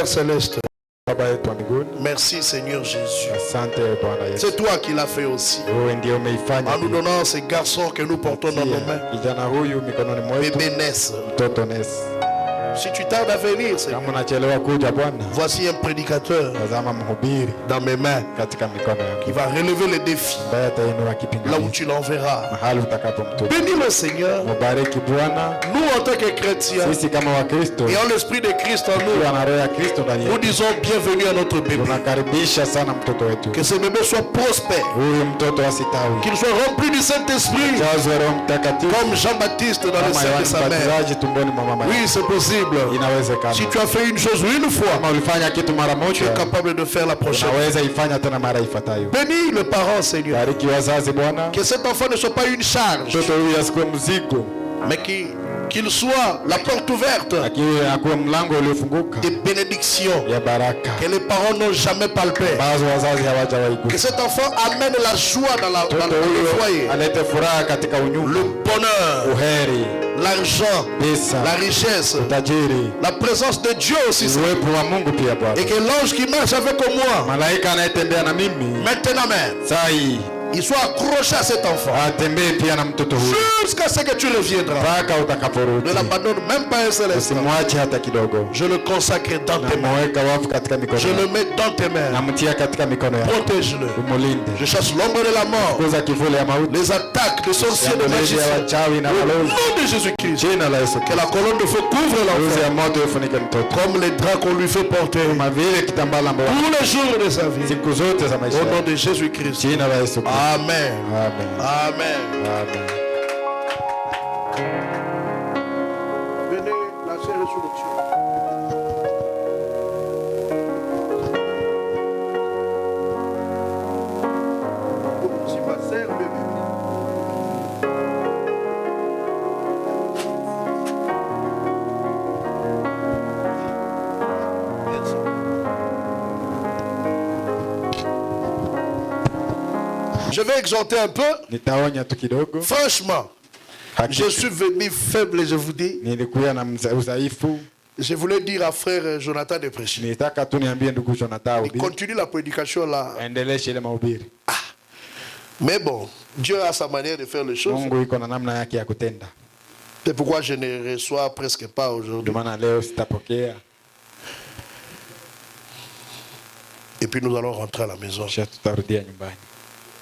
Père Céleste, merci Seigneur Jésus. C'est toi qui l'as fait aussi. En nous donnant ces garçons que nous portons dans nos mains. Bébé naissent. Si tu tardes à venir, Seigneur, voici un prédicateur dans mes mains qui va relever les défis là où tu l'enverras. Bénis le Seigneur. Nous en tant que chrétiens et en l'esprit de Christ en nous, nous disons bienvenue à notre bébé. Que ce bébé soit prospère, qu'il soit rempli du Saint-Esprit comme Jean-Baptiste dans le sein de sa mère. Oui, c'est possible. Si tu as fait une chose une fois, tu es capable de faire la prochaine. Bénis le parent, Seigneur. Que cet enfant ne soit pas une charge, mais qu'il soit la porte ouverte des bénédictions que les parents n'ont jamais palpé. Que cet enfant amène la joie dans le foyer, le bonheur, l'argent, la richesse, la présence de Dieu aussi. Et que l'ange qui marche avec moi, maintenant même, il soit accroché à cet enfant jusqu'à ce que tu reviendras. Ne l'abandonne même pas un seul instant. Je le consacre dans tes mains. Je le mets dans tes mains. Protège-le. Je chasse l'ombre de la mort, les attaques de sorciers, de magiciens, au nom de Jésus-Christ. Que la colonne de feu couvre l'enfant comme les draps qu'on lui fait porter tous les jours de sa vie, au nom de Jésus-Christ. Amen. Amen. Amen. Amen. Venez, la sœur est sous l'onction. Si ma sœur bébé. Je vais exhorter un peu. Franchement, je suis venu faible et je vous dis. Je voulais dire à frère Jonathan de prêcher. Il continue la prédication là. Ah. Mais bon, Dieu a sa manière de faire les choses. C'est pourquoi je ne reçois presque pas aujourd'hui. Et puis nous allons rentrer à la maison.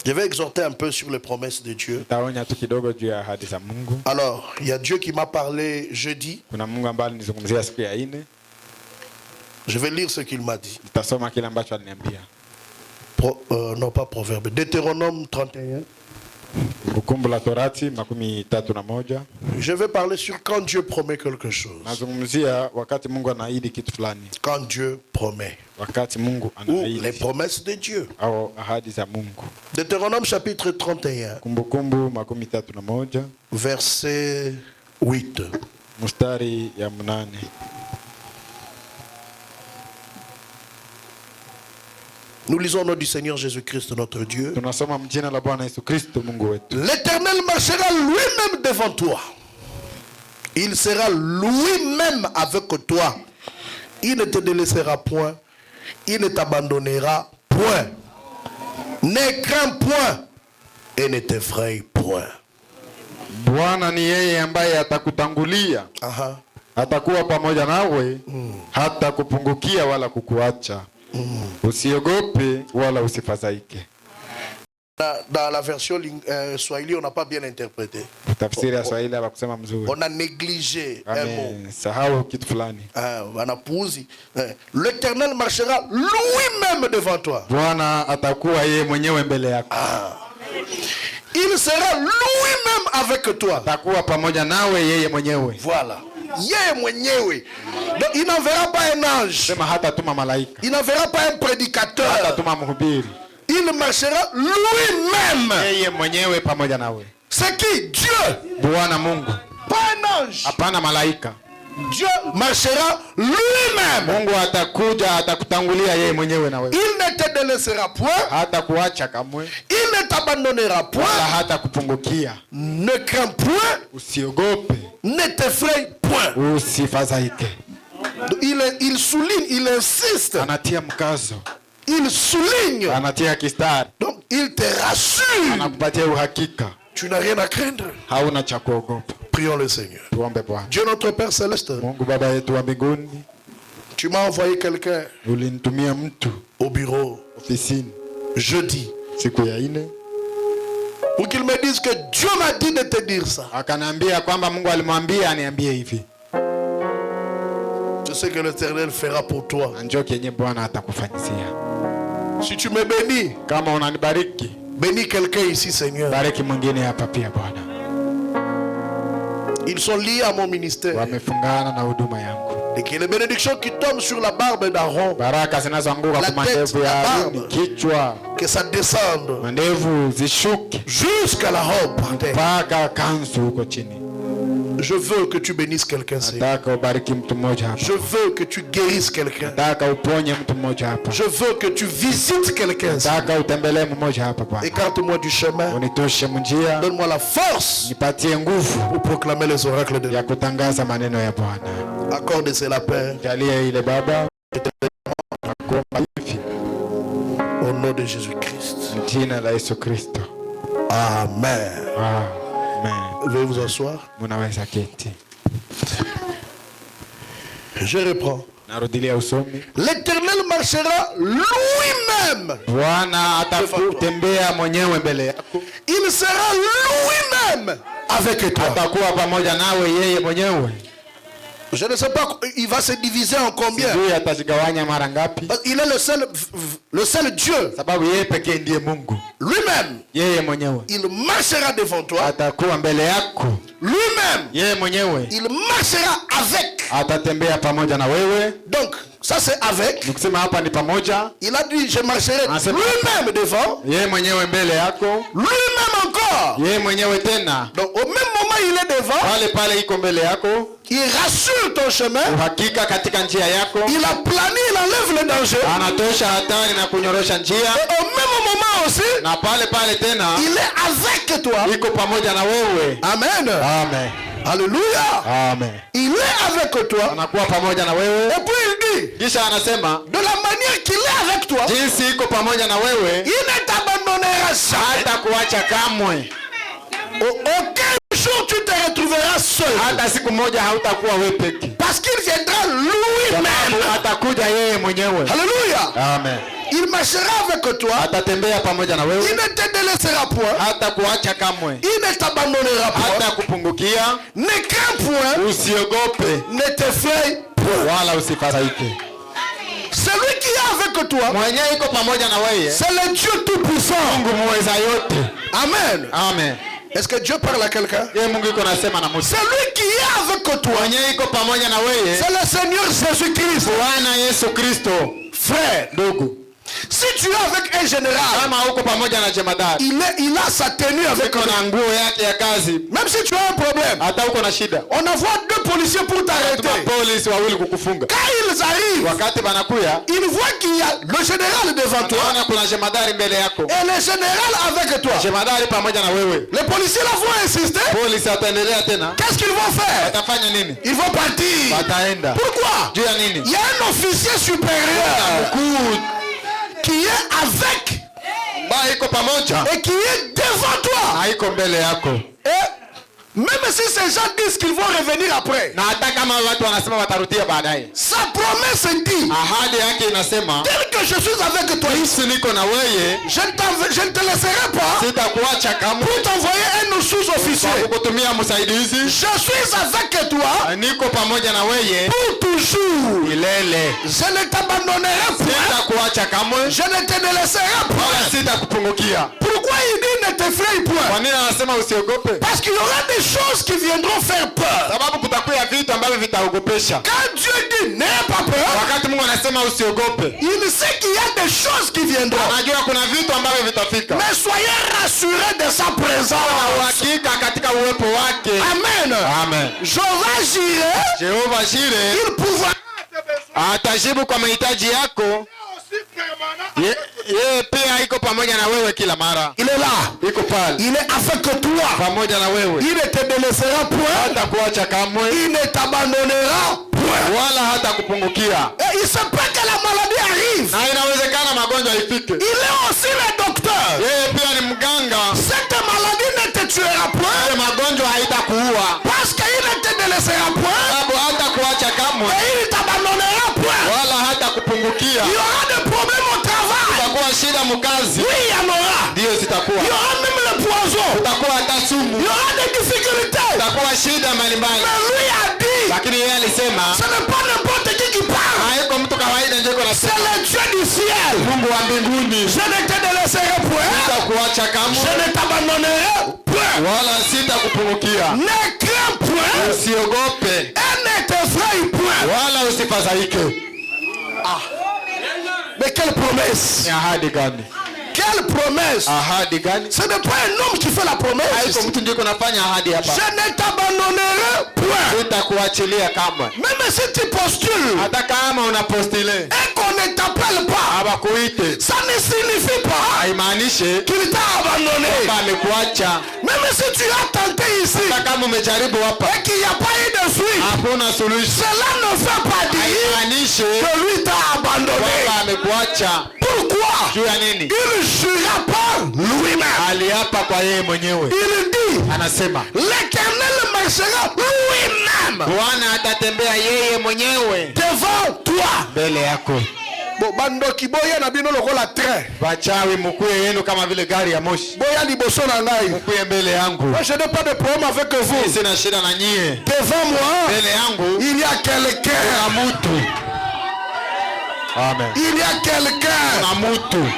Je vais exhorter un peu sur les promesses de Dieu. Alors, il y a Dieu qui m'a parlé jeudi. Je vais lire ce qu'il m'a dit. Non, pas Proverbe. Deutéronome 31. Je vais parler sur quand Dieu promet quelque chose. Quand Dieu promet. Ou les promesses de Dieu. Deutéronome chapitre 31. Verset 8. Nous lisons au nom du Seigneur Jésus-Christ, notre Dieu. L'Éternel marchera lui-même devant toi. Il sera lui-même avec toi. Il ne te délaissera point. Il ne t'abandonnera point. Ne crains point et ne t'effraie point. Bwana ni yeye ambaye atakutangulia. Atakuwa pamoja nawe, hata kupungukia wala kukuacha. Usiogope wala usifadhaike. Dans la version Swahili, on n'a pas bien interprété. On a négligé un mot. L'Éternel marchera lui-même devant toi. Il sera lui-même avec toi. Voilà. Donc, il n'enverra pas un ange. Il n'enverra pas un prédicateur. Il marchera lui-même. C'est qui? Dieu. Pas un ange. Dieu marchera lui-même. Il ne te délaissera point. Il ne t'abandonnera point. Ne crains point. Ne t'effraie point. Il souligne, il insiste. Anatia mkazo. Il souligne. Anatia kistari. Donc il te rassure. Anakupatia uhakika. Tu n'as rien à craindre. Hauna cha kuogopa. Prions le Seigneur. Tuombe Bwana. Dieu notre Père céleste. Mungu Baba yetu wa mbinguni. Tu m'as envoyé quelqu'un. Ulinitumia mtu au bureau. Ofisini. Jeudi. Siku ya 4. Pour qu'il me dise que Dieu m'a dit de te dire ça. Akaniambia kwamba Mungu alimwambia aniambie hivi. Je sais que l'Éternel fera pour toi. Njoo kenye Bwana atakufanyisia. Si tu me bénis, kama unanibariki, bénis quelqu'un ici, Seigneur. Bariki mwingine hapa pia Bwana. Ils sont liés à mon ministère. Wamefungana na huduma yangu. Et que les bénédictions qui tombent sur la barbe d'Aaron, baraka zinazoanguka kwa mandevu ya Haruni, kichwa, que ça descende, mandevu zishuke jusqu'à la robe, mpaka kanzu huko chini. Je veux que tu bénisses quelqu'un, Seigneur. Je veux que tu guérisses quelqu'un. Je veux que tu visites quelqu'un. Écarte-moi du chemin. Donne-moi la force pour proclamer les oracles de Dieu. Accorde cela, Père. Au nom de Jésus-Christ. Amen. Veuillez vous asseoir. Je reprends. L'Éternel marchera lui-même. Il sera lui-même avec toi. Je ne sais pas, il va se diviser en combien. Il est le seul Dieu. Lui-même, il marchera devant toi. Lui-même, il marchera avec. Donc, ça c'est avec. Il a dit, je marcherai lui-même devant. Lui-même encore. Donc, au même moment il est devant. Il rassure ton chemin. Il aplani, il enlève le danger. Et au même moment aussi, il est avec toi. Amen. Amen. Alléluia. Amen. Il est avec toi. Et puis il dit, de la manière qu'il est avec toi, il ne t'abandonnera jamais. Aucun jour tu te retrouveras seul. Parce qu'il viendra lui-même. Alléluia. Amen. Il marchera avec toi. Il ne te délaissera point. Il ne t'abandonnera point. Ne crains point. Ne t'effraie point. Celui qui est avec toi, c'est le Dieu tout-puissant. Amen. Amen. Est-ce que Dieu parle à quelqu'un? Celui qui est avec toi, c'est le Seigneur Jésus-Christ. Frère, si tu es avec un général, il a sa tenue avec lui. Même si tu as un problème, on envoie 2 policiers pour t'arrêter. Quand ils arrivent, ils voient qu'il y a le général devant toi et le général avec toi. Les policiers là vont insister. Qu'est-ce qu'ils vont faire? Ils vont partir. Pourquoi? Il y a un officier supérieur qui est avec et qui est devant toi. Et même si ces gens disent qu'ils vont revenir après, sa promesse dit, tel que je suis avec toi, je ne te laisserai pas pour t'envoyer un sous-officier. Je suis avec toi pour toujours. Je ne t'abandonnerai pas. Je ne te délaisserai pas. Pourquoi il dit ne t'effraie point? Parce qu'il y aura des choses qui viendront faire peur. Quand Dieu dit n'aie pas peur, il sait qu'il y a des choses qui viendront. Mais soyez rassurés de sa présence. Amen. Amen. Jéhovah Jireh, il pourra atajibu kwa mahitaji yako. Yeye pia iko pamoja na wewe kila mara. Il est là. Iko pale. Il est avec toi. Pamoja na wewe. Il ne te délaissera point. Hatakuacha kamwe. Il ne t'abandonnera point. point. Wala hata kupungukia. Et il se peut que la maladie arrive. Na inawezekana magonjwa ifike. Il est aussi le docteur. Yeye pia ni mganga. Cette maladie ne te tuera point. Ile magonjwa haitakuua. Parce qu'il ne te délaissera point. Sababu hata kuacha kamwe. Et il ne t'abandonnera point. Wala hata kupungukia. Il y aura des problèmes au travail. Kutakuwa shida mkazi. Oui, il y en aura. Ndio zitakuwa. Il y aura même le poison. Kutakuwa hata sumu. Il y aura des difficultés. Kutakuwa shida mbalimbali. Mais lui a dit, Lakini yeye alisema, ce n'est pas n'importe qui parle. haiko mtu kawaida ndio yuko C'est anasema. le Dieu du ciel. Mungu wa mbinguni. Je ne te délaisserai point. Sitakuacha kamwe. Je ne t'abandonnerai point. Wala sitakupungukia. Ne crains point. Usiogope. Et ne t'effraie point. Wala usifadhaike. Mais quelle promesse! Ni ahadi gani? Quelle promesse! Ahadi gani? Ce n'est pas un homme qui fait la promesse. Haiko mtu ndio kunafanya ahadi hapa. Je ne t'abandonnerai point. Sitakuachilia kamwe. Même si tu postules Hata kama unapostile. et qu'on ne t'appelle pas, Habakuite. ça ne signifie pas Haimaanishi qu'il t'a abandonné. kwamba amekuacha. Même si tu as tenté ici Hata kama umejaribu hapa. et qu'il n'y a pas eu de suite, Hakuna suluhisho. cela ne fait pas dire Haimaanishi que lui t'a abandonné. kwamba amekuacha. Pourquoi? Juu ya nini? Il jura par lui-même. Aliapa kwa yeye mwenyewe. Il dit, Anasema, l'Éternel marchera lui-même Bwana atatembea yeye mwenyewe devant toi. mbele yako. Bon, bandoki boya na bino lokola train. Wachawi mkuye yenu kama vile gari ya moshi. Boya liboso na ngai. Mkuye mbele yangu. Moi, je n'ai pas de problème avec vous. Sina shida na nyie. Devant moi, Mbele yangu il y a quelqu'un. kuna mtu. Amen. Il y a quelqu'un. Kuna mtu.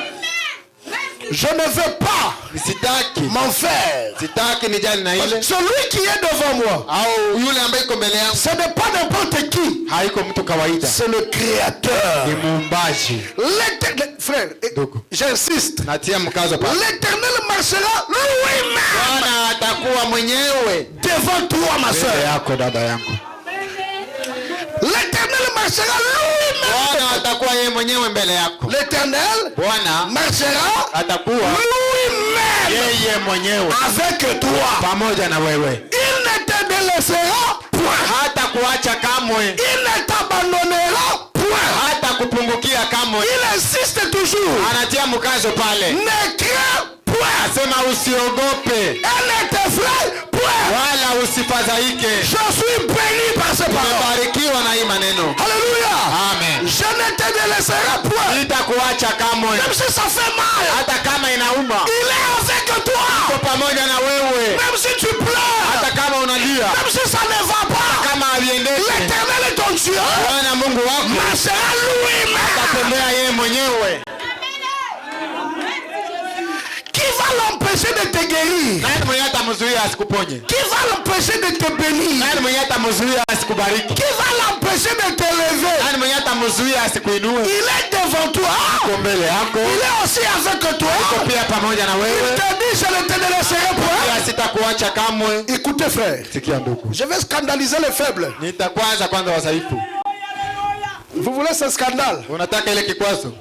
Je ne veux pas Sitaki. m'en faire. Sitaki nijali na ile. Celui qui est devant moi, Au yule ambaye iko mbele yangu. ce n'est pas n'importe qui. Haiko mtu kawaida. C'est le Créateur. Ni muumbaji. L'éternel, frère, j'insiste. Natia mkazo pale. L'éternel marchera lui-même Bwana atakuwa mwenyewe devant toi, ma mbele soeur. yako dada yangu. L'éternel marchera lui-même. Bwana atakuwa yeye mwenyewe mbele yako. L'éternel Bwana marchera atakuwa lui-même yeye mwenyewe avec toi. pamoja na wewe. Il ne te délaissera point. Hata kuacha kamwe. Il ne t'abandonnera point. Hata kupungukia kamwe. Il insiste toujours. Anatia mkazo pale. Ne crains point. Asema usiogope Et ne t'effraie point. wala usifadhaike. Je suis béni par ce parole. Umebarikiwa na hii maneno. Alléluia. Amen. Je ne te délaisserai point. Sitakuacha kamwe. Même si ça fait mal. Hata kama inauma. Il est avec toi. Uko pamoja na wewe. Même si tu pleures. Hata kama unalia. Même si ça ne va pas. Kama haviendeki. L'Éternel est ton Dieu. Bwana Mungu wako Marchera lui-même. atatembea yeye mwenyewe. Qui va l'empêcher de te guérir? Nani mwenye atamzuia asikuponye? Qui va l'empêcher de te bénir? Nani mwenye atamzuia asikubariki? Qui va l'empêcher de te lever? Nani mwenye atamzuia asikuinue? Il est devant toi. Uko mbele yako. Il est aussi avec toi. Uko pia pamoja na Il wewe. te dit, je ne te délaisserai point. Pia sitakuacha kamwe. Écoutez, frère. Sikia ndugu. Je vais scandaliser les faibles. Nitakwanza kwanza wadhaifu. Vous voulez ce scandale? Unataka ile kikwazo?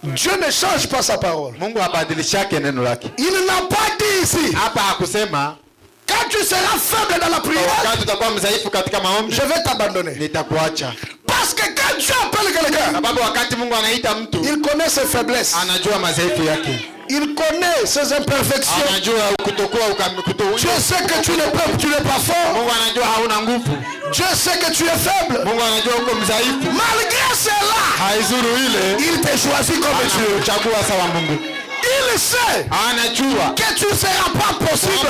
Dieu ne change pas sa parole. Mungu habadilishake neno lake. Il n'a pas dit ici. Hapa hakusema Quand tu seras faible dans la prière, wakati utakuwa mdhaifu katika maombi je vais t'abandonner. nitakuacha. Parce que quand Dieu appelle quelqu'un, Sababu wakati Mungu anaita mtu il connaît ses faiblesses. anajua madhaifu yake. Il connaît ses imperfections. Anajua kutokuwa Dieu sait que tu n'es pas fort. Mungu anajua hauna nguvu. Dieu sait que tu es faible. Mungu anajua uko mdhaifu. Malgré cela, Haizuru ile il te choisit comme Dieu. anachagua sawa Mungu. Il sait Anajua que tu ne seras pas possible,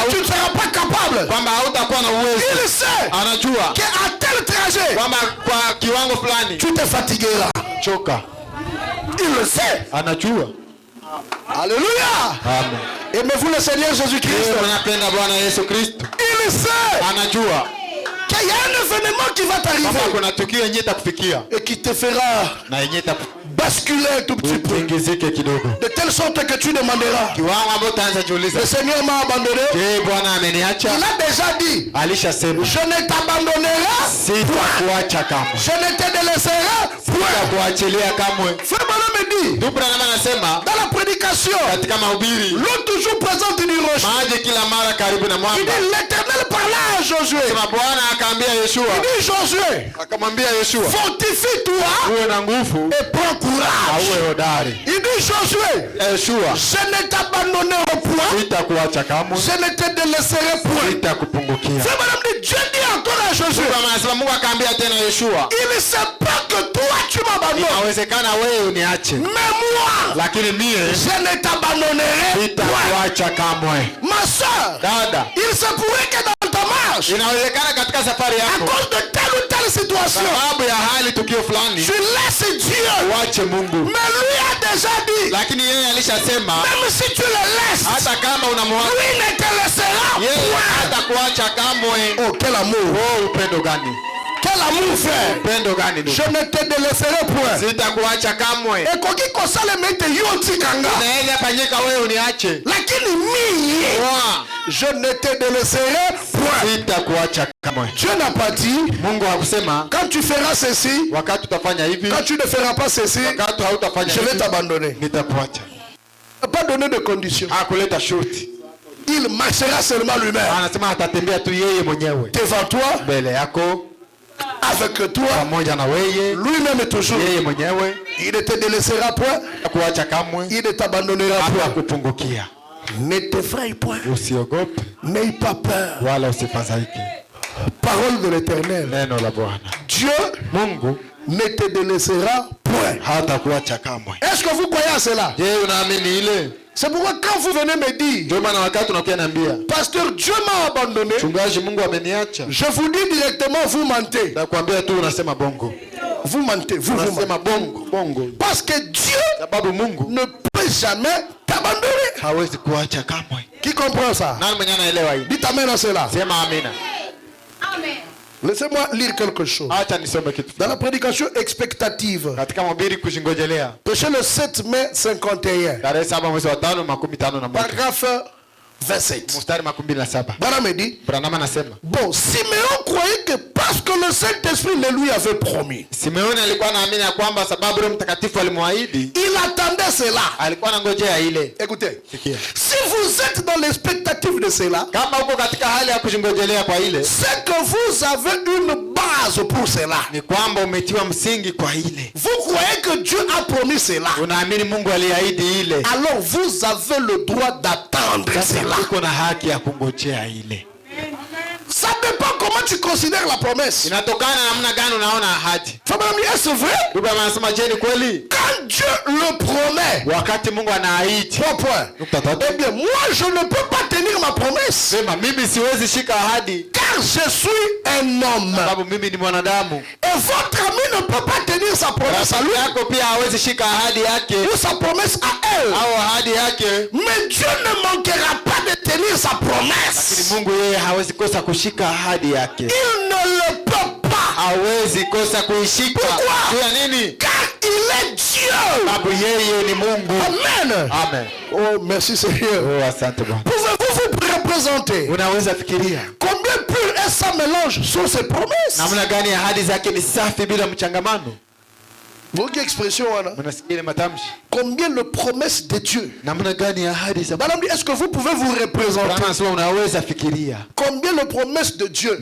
que tu ne seras pas capable. kwamba hautakuwa na uwezo. Il sait Anajua qu'à tel trajet, kwamba kwa kiwango fulani tu te fatigueras. choka. Il le sait. Anajua. Alléluia. Amen. Aimez-vous le Seigneur Jésus-Christ? Wewe unapenda Bwana Yesu Kristo. Il sait Anajua qu'il y a un événement qui va kwamba t'arriver kuna tukio yenye itakufikia et qui te fera na yenye basculer un tout petit peu. itakutingizike kidogo. De telle sorte que tu demanderas, Kiwango ambacho utaanza jiuliza, le Seigneur m'a abandonné. je, Bwana ameniacha? Il a déjà dit, Alishasema je ne t'abandonnerai point. sitakuacha kamwe. Je ne te délaisserai point. Sitakuachilia kamwe. Frère Branham me dit, Ndugu Branham anasema dans la prédication, katika mahubiri, l'eau toujours présente du rocher. maji kila mara karibu na Il mwamba. dit, l'Éternel parla à Josué. Il dit Josué, fortifie-toi et prends courage. Il dit Josué, je ne t'abandonnerai point, je ne te délaisserai point. C'est madame de Dieu dit encore à Josué, il ne sait pas que toi tu m'abandonnes, mais moi je ne t'abandonnerai point. Ma soeur, il se pourrait que dans ta marche, à cause de telle ou telle situation, tu laisses Dieu, mais lui a déjà dit, même si tu le laisses, lui ne te laissera point. Oh, quel amour! Quel amour, frère! Je ne te délaisserai point. Et quand il console mete yoti kanga, lakini mimi je ne te délaisserai point. Dieu n'a pas dit quand tu feras ceci, quand tu ne feras pas ceci, je vais t'abandonner. Il n'a pas donné de conditions. Il marchera seulement lui-même. Devant toi, avec toi, lui-même toujours. Il ne te délaissera point, il ne t'abandonnera point. Ne t'effraie point, n'aie pas peur. Parole de l'Éternel. Dieu ne te délaissera point. Est-ce que vous croyez à cela? C'est pourquoi quand vous venez me dire, pasteur, Dieu m'a abandonné, je vous dis directement, vous mentez. Vous mentez, vous mentez. Parce que Dieu ne peut jamais t'abandonner. Qui comprend ça? Dites amen à cela. Amen. Laissez-moi lire quelque chose. Dans la prédication expectative, prêché le 7 mai 51, paragraphe 27. Branham me dit, bon, Simeon croyait que parce que le Saint-Esprit le lui avait promis, il attendait cela. Écoutez, si vous êtes dans l'expectative de cela, c'est que vous avez une base pour cela. Vous croyez que Dieu a promis cela, alors vous avez le droit d'attendre cela. Ça dépend comment tu considères la promesse. Est-ce vrai? Quand Dieu le promet, eh bien moi je ne peux pas tenir ma promesse, car je suis un homme. Et votre ami ne peut pas tenir sa promesse à lui ou sa promesse à elle. Mais Dieu ne manquera pas de tenir sa promesse. Il ne le peut pas. Pourquoi? Car il est Dieu. Amen. Amen. Oh, merci Seigneur. Pouvez-vous vous représenter combien pur est sa mélange sur ses promesses? Votre expression, combien de promesses de Dieu? Est-ce que vous pouvez vous représenter combien de promesses de Dieu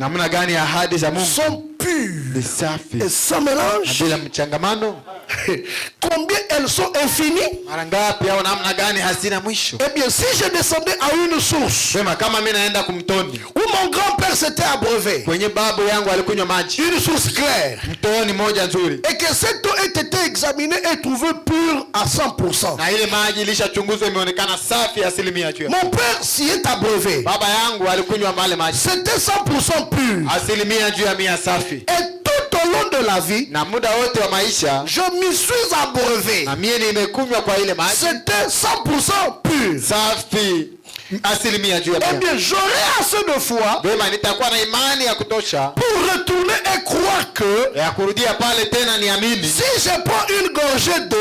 sont pures et sans mélange? Combien elles sont infinies? Eh bien, si je descendais à une source où mon grand-père s'était abreuvé, une source claire, et que cette eau ait été examinée et trouvée pure à 100%, mon père s'y est abreuvé, c'était 100% pur. Et tout au long de la vie, je m'y suis abreuvé, c'était 100% pur. Eh bien, j'aurai assez de foi pour retourner et croire que si je prends une gorgée d'eau,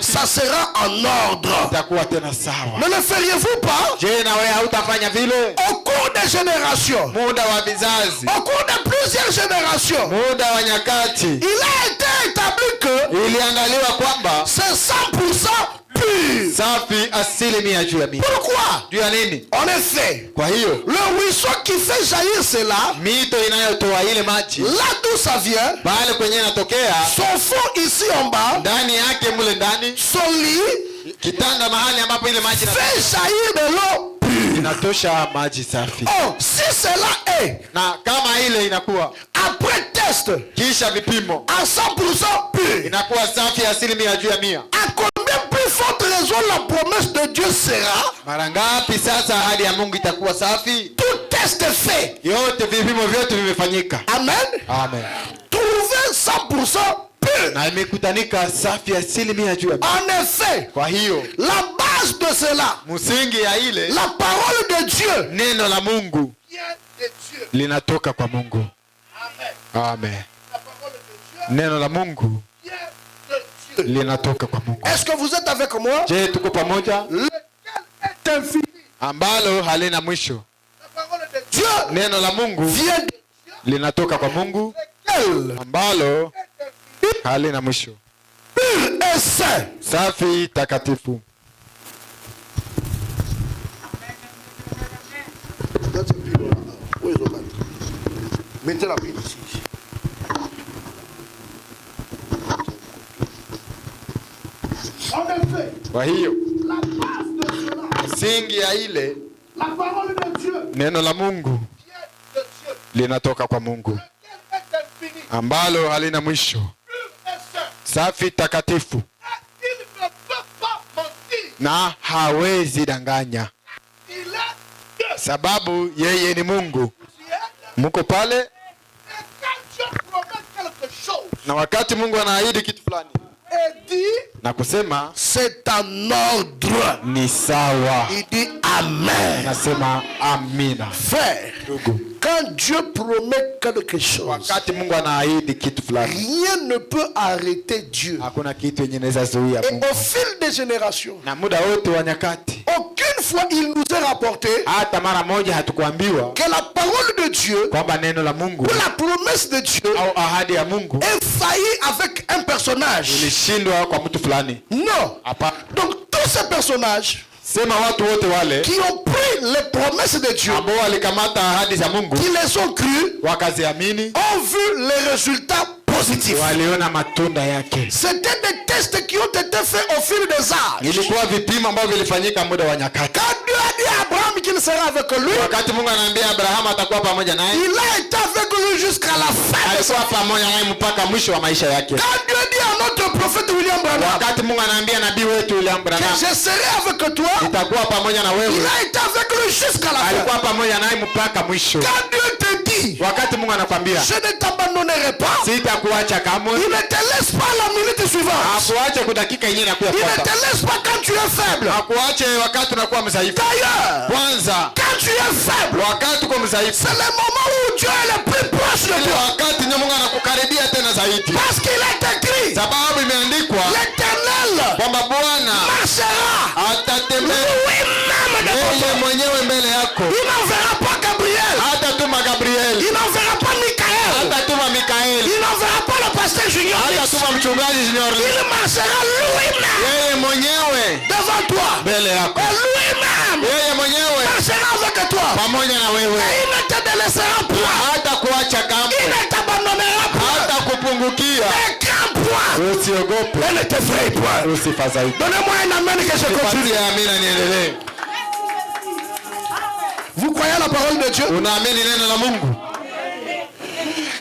ça sera en ordre. Ne le feriez-vous pas? Au cours des générations, au cours de plusieurs générations, il a été établi que c'est 100% pur. safi asilimia juu ya mia. Pourquoi? Juu ya nini? En effet, Kwa hiyo le ruisseau qui fait jaillir cela, mito inayotoa ile maji là d'où ça vient, pale kwenye inatokea, son fond ici en bas, ndani yake mule ndani, son lit, kitanda mahali ambapo ile maji fait jaillir de l'eau pure. inatosha maji safi. Oh, si cela est, Na kama ile inakuwa après test, kisha vipimo à 100% pure, inakuwa safi asilimia juu ya mia, à combien plus forte raison la promesse de Dieu sera? mara ngapi sasa ahadi ya Mungu itakuwa safi? Tout test fait. Yote vipimo vyote vimefanyika. Amen. Amen. Trouver 100% pure. Na imekutanika safi asilimia juu ya mia. En effet, Kwa hiyo la base de cela, msingi ya ile la parole de Dieu, neno la Mungu vient de Dieu. linatoka kwa Mungu. Amen. Amen. La parole de Dieu Neno la Mungu vient de Dieu. linatoka kwa Mungu. Est-ce que vous êtes avec moi? Je, tuko pamoja? Lequel est infini? Ambalo halina mwisho. La parole de Dieu Neno la Mungu vient de Dieu. linatoka kwa Mungu Lequel ambalo est infini, halina mwisho. pur et saint. Safi takatifu. Mettez la pile ici. En effet, Kwa hiyo la base de cela, msingi ya ile la parole de Dieu neno la Mungu vient de Dieu. linatoka kwa Mungu Lequel est infini, ambalo halina mwisho. pur et saint. Safi takatifu Et il ne peut pas mentir. na hawezi danganya, Il est Dieu. sababu yeye ni Mungu. Ciel. Muko pale, Et quand Dieu promet quelque chose na wakati Mungu anaahidi kitu fulani et dit, na kusema c'est en ordre. ni sawa, Il dit Amen. anasema amina. Frère, Ndugu, quand Dieu promet quelque chose, wakati Mungu anaahidi kitu fulani, rien ne peut arrêter Dieu. hakuna kitu yenye inaweza zuia Et Mungu. au fil des générations, Na muda wote wa nyakati, aucune fois il nous est rapporté hata mara moja hatukuambiwa que la parole de Dieu kwamba neno la Mungu ou la promesse de Dieu au ahadi ya Mungu est failli avec un personnage. ilishindwa kwa mtu fulani. Non. Hapa Donc tous ces personnages sema watu wote wale qui ont pris les promesses de Dieu, ambao walikamata ahadi za Mungu qui les ont crues, wakaziamini, ont vu les résultats positifs. waliona matunda yake. C'était des tests qui ont été faits au fil des âges. Ilikuwa vipimo ambavyo vilifanyika muda wa nyakati. Quand Dieu a dit à Abraham qu'il serait avec lui, Wakati Mungu anaambia Abrahamu atakuwa pamoja naye, il a été avec lui jusqu'à la fin de sa alikuwa vie. pamoja naye mpaka mwisho wa maisha yake. Quand Dieu dit à notre prophète William Branham Wakati Mungu anaambia nabii wetu William que Branham je serai avec toi, itakuwa pamoja na il wewe, a été avec lui jusqu'à la fin. alikuwa pamoja naye mpaka mwisho. Quand Dieu te dit, Wakati Mungu anakwambia je ne t'abandonnerai pas, sitakuacha kamwe, il ne te laisse pas la minute suivante. hakuache kwa dakika yenyewe na Il ne kuyafuata, te laisse pas quand tu es faible. hakuache wakati unakuwa mdhaifu. D'ailleurs, Kwanza quand tu es faible, wakati uko mdhaifu, c'est le moment où Dieu est le plus proche de ile toi. wakati ndio Mungu anakukaribia tena zaidi, Parce qu'il est écrit, sababu imeandikwa l'Éternel kwamba Bwana marchera atatembea lui-même devant yeye toi. mwenyewe mbele yako, Il n'enverra pas Gabriel. hatatuma Gabriel, Il n'enverra pas Michael. hatatuma Mikaeli, Il n'enverra pas le pasteur Junior. hatatuma mchungaji Junior, Il marchera lui-même yeye mwenyewe devant toi. mbele yako, Et lui-même yeye mwenyewe marchera avec toi. pamoja na wewe, Et il ne te délaissera point. hata kuacha Il kamwe, ne t'abandonnera point. hata kupungukia. Ne crains point. Usiogope, Et ne t'effraie point. usifadhaike. Donnez-moi un amen que je continue. Nipatie amina niendelee. Vous croyez à la parole de Dieu? Unaamini neno la Mungu?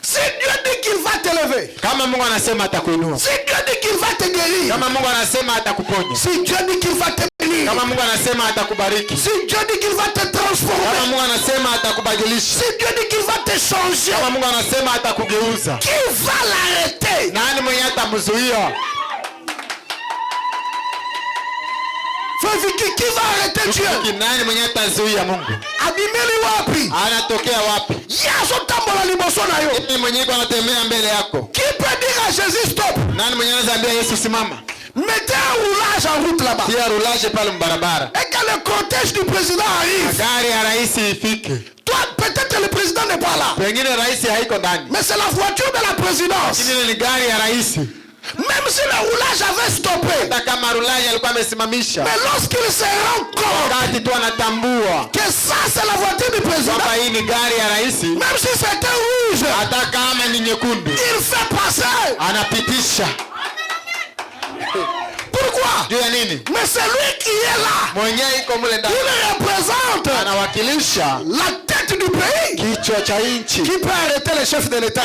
Si Dieu dit qu'il va t'élever, Kama Mungu anasema atakuinua, si Dieu dit qu'il va te guérir, kama Mungu anasema atakuponya, si Dieu dit qu'il va te bénir, kama Mungu anasema atakubariki, si Dieu dit qu'il va te kama transformer, Mungu anasema atakubadilisha, si Dieu dit qu'il va te changer, kama Mungu anasema atakugeuza, qui va l'arrêter? nani mwenye atamzuia? Qui va arrêter Dieu? Nani mwenye atazuia Mungu? Abimeli wapi? Anatokea wapi? Yaso tambola liboso na yo. Nani mwenye anatembea mbele yako? Qui peut dire à Jésus stop? Nani mwenye anaambia Yesu simama? Mettez un roulage en route là-bas. Tia roulage pale mbarabara. Et que le cortège du président arrive. Gari ya rais ifike. Toi, peut-être le président n'est pas là. Pengine rais haiko ndani. Mais c'est la voiture de la présidence. Lakini ni gari ya rais. Même si le roulage avait stoppé. Mais lorsqu'il se rend compte que ça c'est la voiture du président, même si c'était rouge, il fait passer. Pourquoi? Mais c'est lui qui est là. Il représente la tête du pays. Qui peut arrêter le chef de l'État?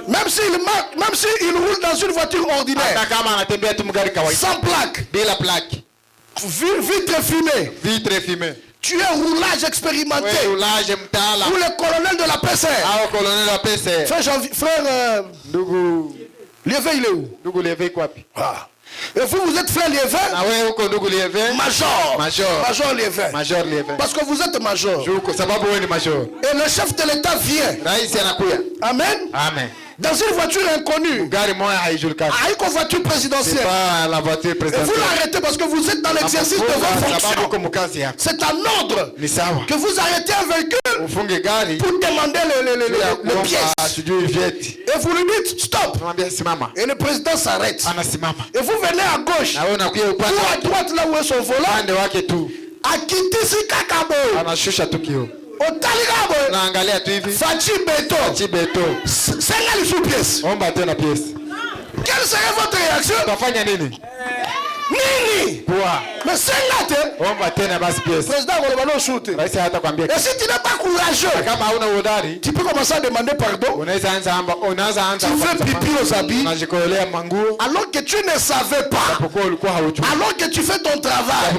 Même s'il roule dans une voiture ordinaire, sans plaque, vitre fumée. Tu es roulage expérimenté. Ou le colonel de la PCR. Frère Liévin, il est où? Et vous êtes frère Liévin? Major Liévin. Parce que vous êtes major. Et le chef de l'État vient. Amen. Dans une voiture inconnue. Avec une voiture présidentielle. Et vous l'arrêtez parce que vous êtes dans l'exercice de vos fonctions. C'est un ordre que vous arrêtez un véhicule pour demander le pièce. Et vous lui dites stop. Et le président s'arrête. Et vous venez à gauche ou à droite là où est son volant. Akitisi kakabo. Naangalia tu hivi. Fachi beto. Senga li sous pièce. Omba tena pièce. Quelle serait votre réaction? Utafanya nini? Nini? Poa. Mais senga te. Omba tena basi pièce. Président Golobano shoote. Raisi hata kwambia. Et si tu n'es pas courageux, kama hauna udari, tu peux commencer à demander pardon. Unaanza anza. Tu fais pipi aux habits. Unajikolea manguo. Alors que tu ne savais pas. Alors que tu fais ton travail.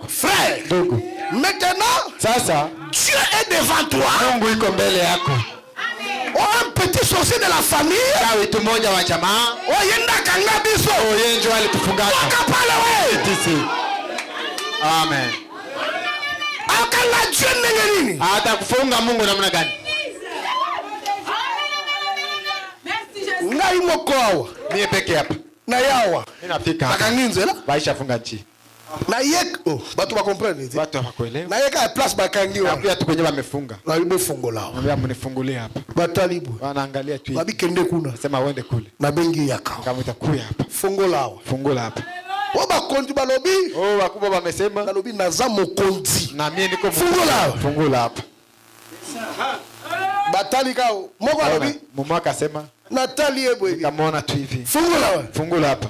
Frère. Ndugu. Maintenant, sasa Dieu est devant toi. Mungu iko mbele yako. Un petit sorcier de la famille. Mtu mmoja wa jamaa. Yenda kanga biso. Yenjo alitufungaka. Wakapale we. Amen. Akala Dieu nini? Atakufunga Mungu namna gani? Ngai moko awa. Mie peke hapa. Na yawa. Ninafika hapa. Bakanginzela. Baisha funga nchi. Na yek batu ba comprendre. Watu hawakuelewa. Na yeka place bakangiwa. Na pia tu kwenye wamefunga. Na libo fungo lao. Naambia mnifungulie hapa. Batalibu. Wanaangalia tu. Babikende kuna. Sema uende kule. Na bengi yaka. Kama utakuya hapa. Fungo lao. Fungula hapa. Oba kondi balobi. Wakubwa wamesema. Balobi naza mokonzi. Na mimi niko fungula. Fungula hapa. Batali kao. Moko balobi. Mama akasema. Natali ebo hivi. Kamaona tu hivi. Fungula we. Fungula hapa.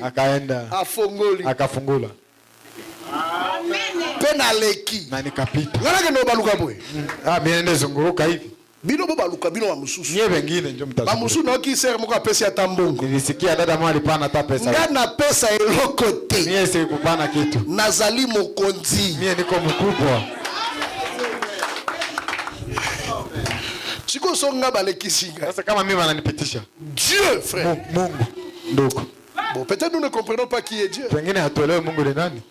Akaenda. Afunguli. Akafungula. Pena leki. Na nikapita. Ngana ke no baluka boy. Mimi nende zunguruka hivi. Bino baluka bino wa mususu. Nye wengine ndio mtazunguka. Ba mususu na kisere mko pesa ya tambongo. Nilisikia dada mwa alipana hata pesa. Ngana pesa eloko te. Mie sikupana kitu. Nazali mokonzi. Mie niko mkubwa. Chiko songa balekisinga. Sasa kama mimi wananipitisha. Dieu frère. Mungu. Ndugu. Bon, peut-être nous ne comprenons pas qui est Dieu. Pengine hatuelewi Mungu ni nani.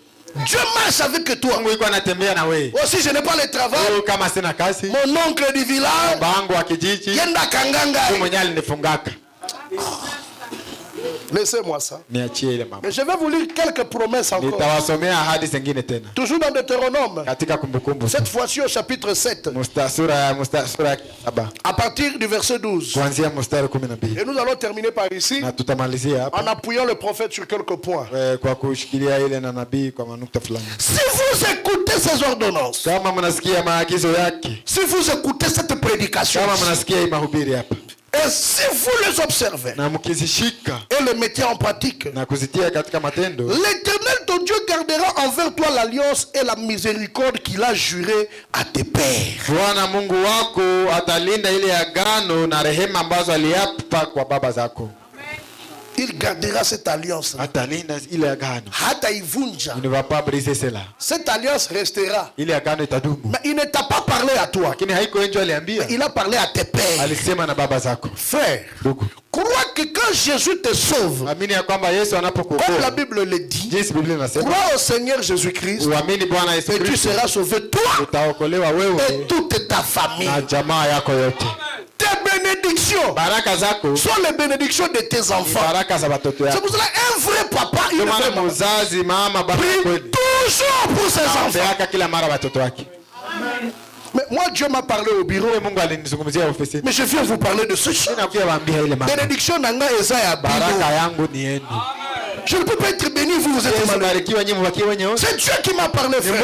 Dieu marche avec toi. Mungu yuko anatembea na wewe. Aussi je n'ai pas le travail. Kama sina kazi. Mon oncle du village. Bangu wa kijiji. Yenda kanganga. Mungu mwenyewe alinifungaka. Laissez-moi ça. Niachie ile mama. Mais je vais vous lire quelques promesses encore. Nitawasomea ahadi zingine tena. Toujours dans Deutéronome. Katika kumbukumbu. Cette fois-ci au chapitre 7. Sura 7. À partir du verset 12. Kuanzia mstari 12. Et nous allons terminer par ici. Na tutamalizia hapa. En appuyant le prophète sur quelques points. Kwa kushikilia ile na nabii kwa manukta fulani. Si vous écoutez ces ordonnances. Kama mnasikia maagizo yake. Si vous écoutez cette prédication. Kama mnasikia mahubiri hapa. Et si vous les observez et les mettez en pratique, l'Éternel ton Dieu gardera envers toi l'alliance et la miséricorde qu'il a juré à tes pères. Il gardera cette alliance. Il ne va pas briser cela. Cette alliance restera. Mais il ne t'a pas parlé à toi. Mais il a parlé à tes pères. Frère, crois que quand Jésus te sauve, comme la Bible le dit, crois au Seigneur Jésus-Christ et tu seras sauvé, toi et toute ta famille. Tes bénédictions sont les bénédictions de tes enfants. C'est pour cela un vrai papa, il prie toujours pour ses enfants. Mais moi, Dieu m'a parlé au bureau. Mais je viens vous parler de ce chant. Bénédiction nanga Esaïa. Je ne peux pas être béni, vous êtes malheureux. C'est Dieu qui m'a parlé, frère.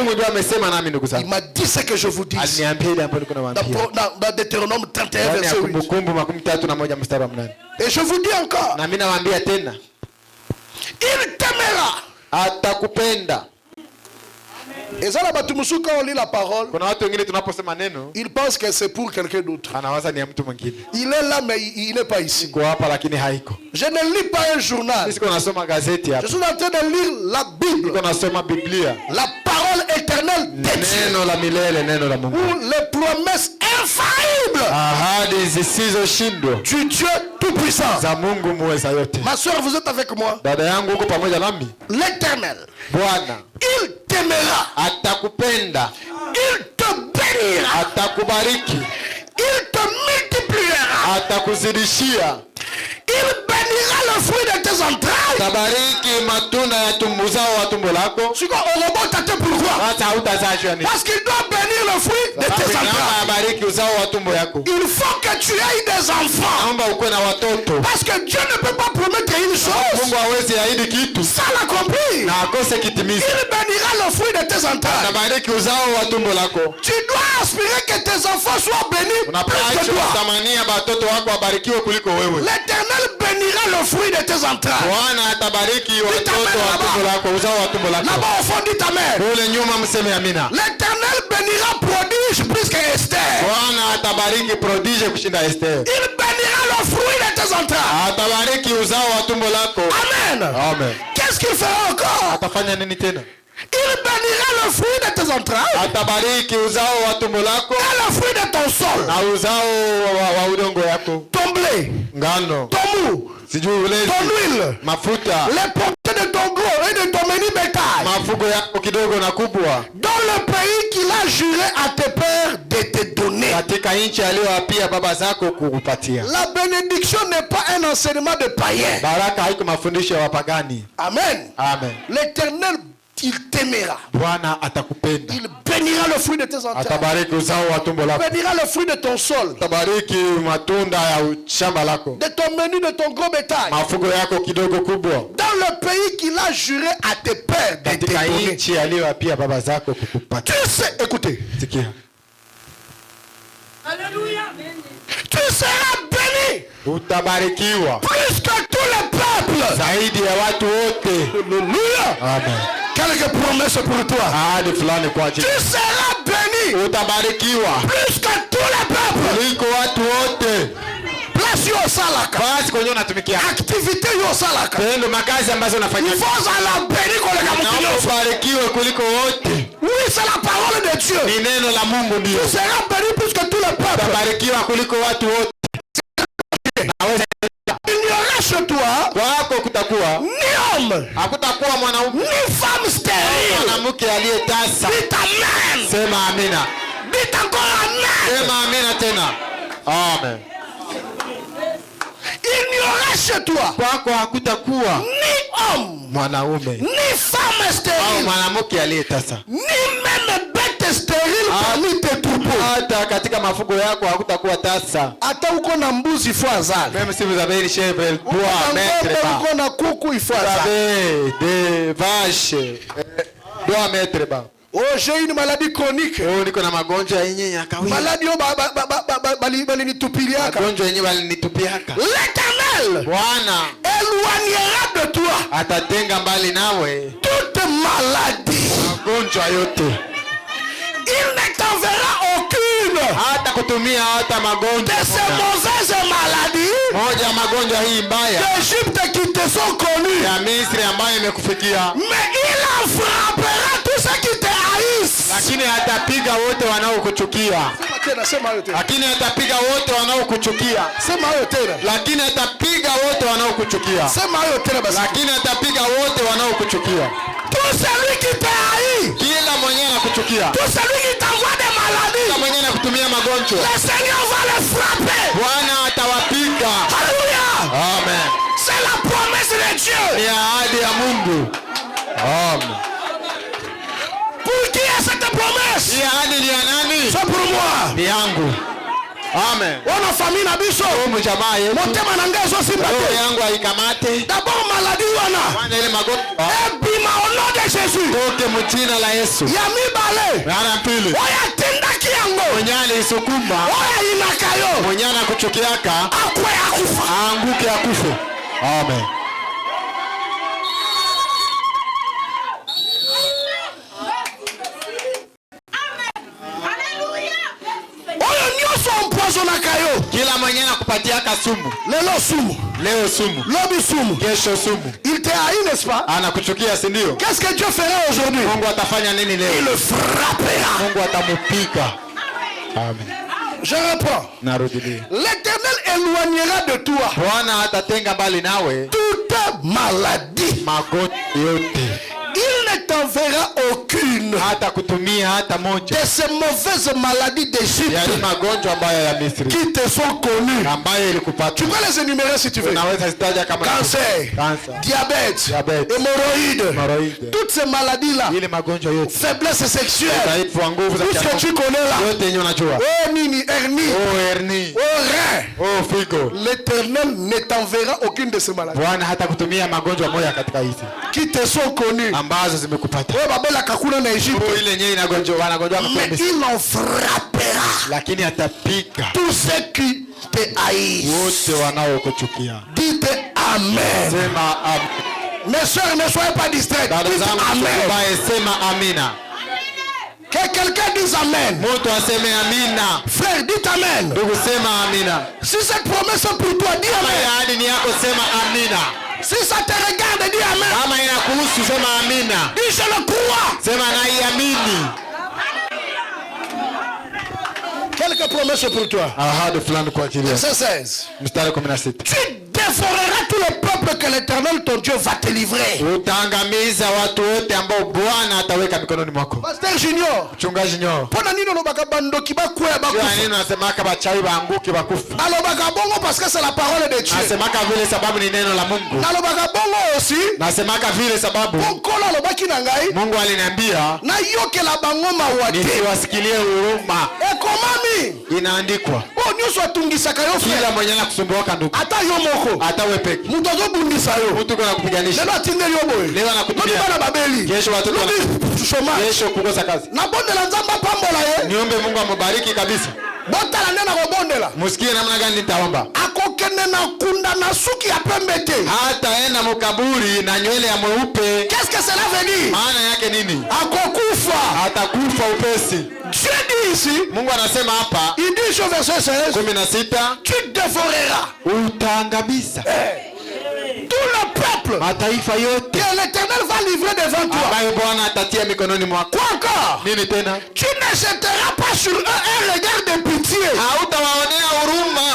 Il m'a dit ce que je vous dis. Dans Deutéronome 31, verset 8. Et je vous dis encore. Il t'aimera. Et ça, quand on lit la parole, il pense que c'est pour quelqu'un d'autre. Il est là, mais il n'est pas ici. Je ne lis pas un journal. Je suis en train de lire la Bible. La parole éternelle de Dieu. Ou les promesses infaillibles du Dieu tout-puissant. Ma soeur, vous êtes avec moi? L'éternel, il t'aimera. Il te bénira. Il te multipliera. Il bénira le fruit de tes entrailles. Pourquoi? Parce qu'il doit bénir le fruit de tes entrailles. Il faut que tu aies des enfants. Parce que Dieu ne peut pas promettre une chose sans l'accomplir. Il bénira le fruit de tes entrailles. Tu dois aspirer que tes enfants soient bénis plus que toi. L'Éternel bénira le fruit de tes entrailles. Là-bas au fond, dit amen. L'Éternel bénira prodige plus que Esther. Il bénira le fruit de tes entrailles. Amen. Qu'est-ce qu'il fera encore? Il bénira le fruit de tes entrailles. Et le fruit de ton sol. Ton blé. Ton mou. Ton huile. Les portées de ton gros et de ton menu bétail. Dans le pays qu'il a juré à tes pères de te donner. La bénédiction n'est pas un enseignement de païens. Amen. L'Éternel, il t'aimera. Il bénira le fruit de tes entrailles. Il bénira le fruit de ton sol. De ton menu, de ton gros bétail. Dans le pays qu'il a juré à tes pères de te donner. Tu sais, écoutez. Alléluia. Tu seras béni. Plus que tous les peuples. Alléluia. Amen. Quelques promesses pour toi. Tu seras béni. Plus que tous les peuples. Place yo salaka. Activité yo salaka. Il faut la bénir kuliko wote. Oui, c'est la parole de Dieu. Tu seras béni plus que tous les peuples. Il n'y aura chez toi ni homme, ni femme stérile. Dites amen. Dites encore amen. Amen. Il n'y aura chez toi ni homme, ni femme stérile, ni même bête stérile parmi tes troupeaux. Hata uko na mbuzi il faut azali. Même si vous avez une chèvre, elle doit mettre bas. Uko na kuku il faut azali. Des vaches, doit mettre bas. Oh, j'ai une maladie chronique. Maladie l'Éternel éloignera de toi toute maladie. Il ne t'enverra aucune de ces mauvaises maladies d'Égypte qui te sont connues. Mais il en frappera tous ceux qui te haïssent. Lakini atapiga wote wanaokuchukia. Lakini atapiga wote wanaokuchukia. Lakini atapiga wote wanaokuchukia. Lakini atapiga wote wanaokuchukia. Tout celui qui te haït. Kila mwenye anakuchukia. Tout celui qui t'envoie des maladies. Kila mwenye anakutumia magonjwa. Le Seigneur va les frapper. Bwana atawapiga. Alléluia. Amen. C'est la promesse de Dieu. Ni ahadi ya Mungu. Amen. Pour qui est cette promesse? Ni ahadi ya nani? C'est pour moi. Ni yangu. Amen. Wana famille na biso. Jamaa yetu. Motema na ngezo simba. Roho yangu haikamate. D'abord maladie wana. Wana ile magonjwa. Bima au nom de Jésus. Toke mjina la Yesu. Ya mibale. Mara pili. Oya tendaki yango. Mwenyale isukuma. Oya inakayo. Mwenyana kuchukiaka. Akwe akufa. Anguke akufe. Amen. Kila mwenyana kupatiaka sumu. Lelo sumu. Leo sumu. Lobi sumu. Kesho sumu. Il te haït, n'est-ce pas? Anakuchukia, si ndio? Qu'est-ce que Dieu fera aujourd'hui? Mungu atafanya nini leo? Il le frappera. Mungu atamupiga. Amen. Je reprends. Narudilia. L'Éternel éloignera de toi. Bwana atatenga mbali nawe toute maladie. Magonjwa yote. Il ne t'enverra aucune de ces mauvaises maladies d'Égypte qui te sont connues. Tu peux les énumérer si tu veux. Cancer, diabète, hémorroïdes, toutes ces maladies-là, faiblesse sexuelle, tout ce que tu connais là, oh nini, hernie, oh rein, l'Éternel ne t'enverra aucune de ces maladies qui te sont connues. Mais il en frappera tous ceux qui te haïssent. Dites Amen. Mes soeurs, ne soyez pas distraites. Dites Amen. Que quelqu'un dise Amen. Frère, dites Amen. Si cette promesse est pour toi, dis Amen. Si ça te regarde, dis Amen. Dis je le crois. Quelques promesses pour toi. Verset 16. Tu dévoreras tout le peuple que l'Éternel ton Dieu va te livrer. Pasteur Junior. Pona nini olobaka bandoki bakwea bakufa? Alobaka bongo parce que c'est la parole de Dieu. Nalobaka bongo aussi. Bonkola alobaki na ngai. Mungu aliniambia na yokela bango mawate. Nisiwasikilie huruma. Ekomami. Inaandikwa. Oh nyuso atungisaka yo frère. Kila mwenye anakusumbuaka ndugu. Ata yo moko. Ata wewe peke. Mtu azobundisa yo. Mtu kuna kupiganisha. Lelo atindeli yo boy. Leo anakutupia. Bana babeli. Kesho watoto shoma. Kesho kukosa kazi. Na bonde la nzamba pambola ye. Niombe Mungu amubariki kabisa. Botala nena ko bondela. Musikie namna gani nitaomba. Akokene na kunda na suki ya pembete. Hata enda mkaburi na nywele ya mweupe. Qu'est-ce que cela veut dire? Maana yake nini? Akokufa. Atakufa upesi. Dieu dit ici. Mungu anasema hapa. Il dit au verset 16. 16. Tu dévoreras. Utaangamiza. Tout le peuple. Mataifa yote. Que l'Éternel va livrer devant toi. Ambayo Bwana atatia mikononi mwako. Quoi encore? Nini tena? Tu ne jetteras pas sur eux un regard de pitié. Hautawaonea huruma.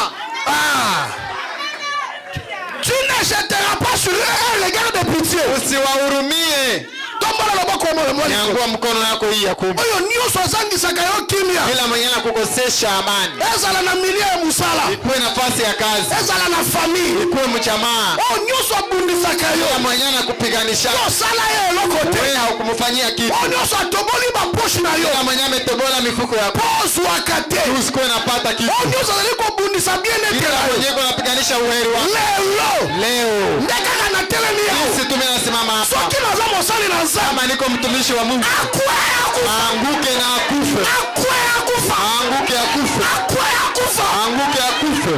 Tu ne jetteras pas sur eux un regard de pitié. Usiwahurumie. Nyangua mkono yako hii ya kumi. Kila mwenye anakukosesha amani. Ikuwe nafasi ya kazi. Ikuwe mchamaa. Kila mwenye anakupiganisha. Wewe haukumfanyia kitu. Kila mwenye ametobola mifuko yako. Usikuwe napata kitu. Kila mwenye anapiganisha uheri wako. Leo. Sisi tumesimama hapa. Kama niko mtumishi wa Mungu. Anguke na akufe. Anguke akufe. Anguke akufe.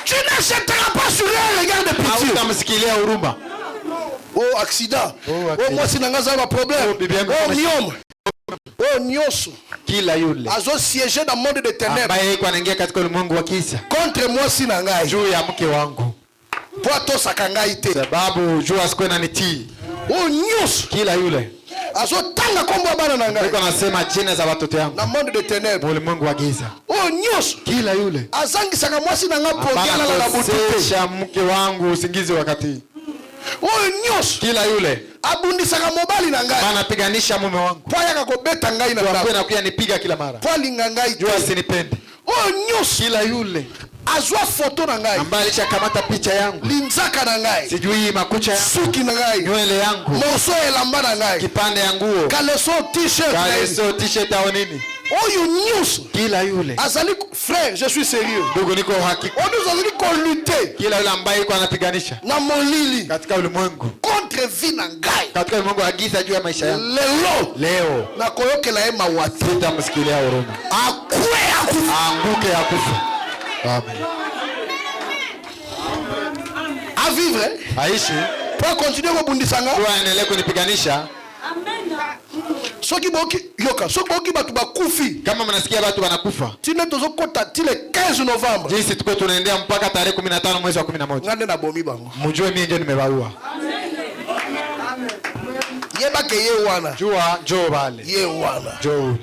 Tu ne jetteras pas sur un regard de pitié. Hautamsikilia huruma. Oh accident. Oh moi sinangaza ma problème. Oh miom. Oh nyoso. Kila yule azo siéger dans le monde de ténèbres ambaye yuko anaingia katika ulimwengu wa giza contre moi sina ngai juu ya mke wangu kwa to sakangai te sababu juu asikuwe ananitii. Oh nyoso kila yule azo tanga kombo bana na ngai yuko anasema jina za watoto yangu na monde de ténèbres ulimwengu wa giza. Oh nyoso kila yule azangi saka moi sina ngai pogana la butete sha mke wangu usingizi wakati. Oh nyoso kila yule abundisaka mobali na ngai anapiganisha mume wangu kwa yaka kobeta ngai na kwa anakuja nipiga kila mara kwa linga ngai jua asinipende. Oh nyoso kila yule azwa photo na ngai, ambaye alishakamata picha yangu, linzaka na ngai, sijui makucha yangu, suki na ngai, nywele yangu, morceau elamba na ngai, kipande ya nguo, caleçon t-shirt au nini. Oyo news Kila yule azali frère, je suis sérieux. Ndugu, niko uhakika. Oyo azali ko lutter. Kila yule ambaye yuko anapiganisha na molili katika ulimwengu contre vie na ngai, katika ulimwengu wa giza juu ya maisha yangu, leo na koyokela ye mawati, sitamsikilia huruma, anguke akufa. Amen. A vivre, aishi, pour continuer kubundisa nga, kwa endelee kunipiganisha. Soki boki batu bakufi. Kama mnasikia watu wanakufa, tine tozokota tile 15 Novembre. Jinsi tuko tunaendea mpaka tarehe 15 mwezi wa 11. Ngande na bomi bango. Mjue mimi ndio nimebaua. Yeba ke ye wana. Jua njoo bale. Ye wana. Njoo.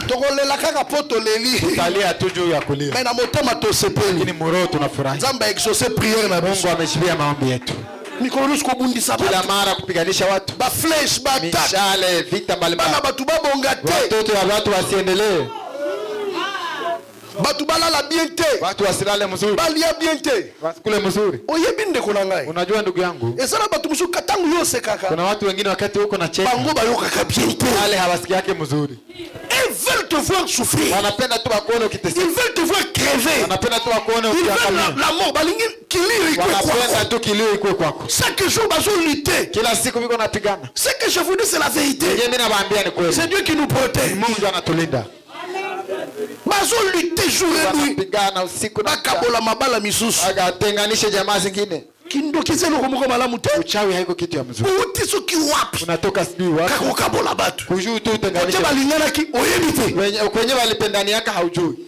Tokolela kaka poto leli. Talia tu juu ya kulia. Mais na motema to sepeli. Lakini moro tunafurahi. Nzamba exaucer prière na Mungu ameshibia maombi yetu. Mikonus ko bundisa batu. Kila mara kupiganisha watu. Ba flesh ba attack. Mishale vita mbalimbali. Bana batu babonga te. Watoto wa watu wasiendelee. Batu balala bien te. Watu wasilale mzuri. Balia bien te. Wasikule mzuri. Oyebi ndeko na ngai. Unajua ndugu yangu, esala batu musu katangu yose kaka. kuna watu wengine wakati huko na cheka, bango bayoka ka bien te. wale hawasikia yake mzuri. Ils veulent te voir souffrir. Wanapenda tu wakuone ukiteseka. Ils veulent te voir crever. Wanapenda tu wakuone ukiangamia. La mort balingi kilio iko kwako. Wanapenda tu kilio iko kwako. Chaque jour bazo lutter. Kila siku biko napigana. Ce que je vous dis c'est la vérité. Mimi nawaambia ni kweli. C'est Dieu qui nous protège. Mungu anatulinda. Bazo lutter jour et nuit. Wanapigana usiku na kabola mabala misusu. Agatenganisha jamaa zingine. Kindokize no komoko malamu te. Uchawi haiko kitu ya mzuri. Utiso ki wapi? Unatoka sijui wapi. Kako kabola batu. Kujuu tu utenganisha. Kwa balingana ki oyebite. Kwenye walipendani yaka haujui.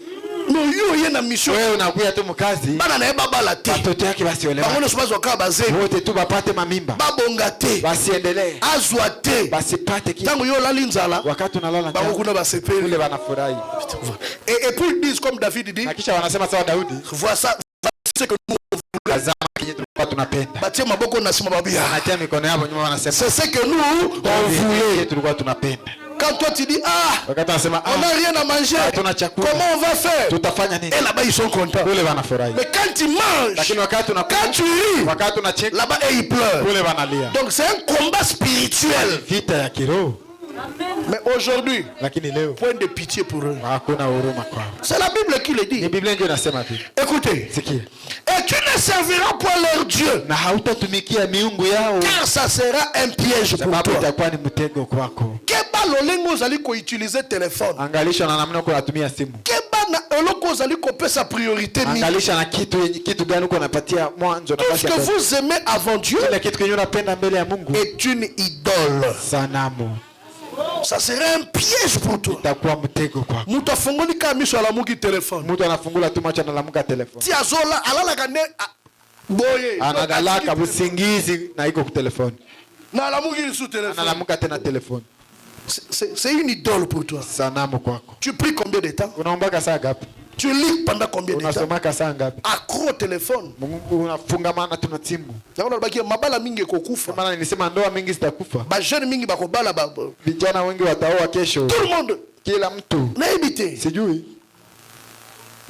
No yo ye na mission. Wewe unakuja tu mkazi. Bana na eba bala te. Watoto yake wasiolewa. Bangono subazo ka baze. Wote tu bapate mamimba. Babonga te. Wasiendelee. Azwa te. Basipate kitu. Tangu yo lali nzala. Wakati unalala njala. Bango kuna basepeli. Kule wanafurahi. Et puis ils disent comme David dit. Na kisha wanasema sawa Daudi. Vois ça c'est que nous kazama kinyi tulikuwa tunapenda. Batie maboko na sima babia. Wanatia mikono yao nyuma wanasema. C'est ce que nous on voulait. Tulikuwa tunapenda. Quand toi tu dis wakati anasema on n'a rien à manger, comment on va faire? Tutafanya nini? Et là-bas ils sont contents. Kule wanafurahi. Mais quand tu manges, lakini wakati unakula, quand tu ris, wakati unacheka, là-bas ils pleurent. Kule wanalia. Donc c'est un combat spirituel. Vita ya kiroho. Mais aujourd'hui, lakini leo point de pitié pour eux. Hakuna huruma kwao. C'est la Bible qui le dit. Ni Biblia ndio inasema tu. Écoutez. Sikia. Et tu ne serviras pas leur Dieu. Na hautatumikia miungu yao. Car ça sera un piège pour toi. Itakuwa ni mtego kwako. Keba lolengo zali ko utiliser téléphone. Angalisha na namna uko unatumia simu. Keba na oloko zali ko pesa priorité ni. Angalisha na kitu gani uko unapatia mwanzo na basi. Tout ce que vous aimez avant Dieu. Kile kitu kenye unapenda mbele ya Mungu est une idole. Sanamu. Ça serait un piège pour toi. Itakuwa mtego kwako. Mtu afunguli kama misho alamuki telefone. Mtu anafungula tu macho analamuka telefone. Ti azola alala kane boye. Anagalaka busingizi na iko ku telefone. Na alamuki sur telefone. Analamuka tena telefone. C'est une idole pour toi. Sanamu kwako. Tu pries combien de temps? Unaomba saa ngapi? Tu lis pendant combien de temps? Unasoma saa ngapi? Accro téléphone. Unafungamana tuna simu. Naona baki mabala mingi kokufa. Maana nilisema ndoa mingi zitakufa. Ba jeune mingi bakobala ba. Vijana wengi wataoa kesho. Tout le monde. Kila mtu. Na ebite. Sijui.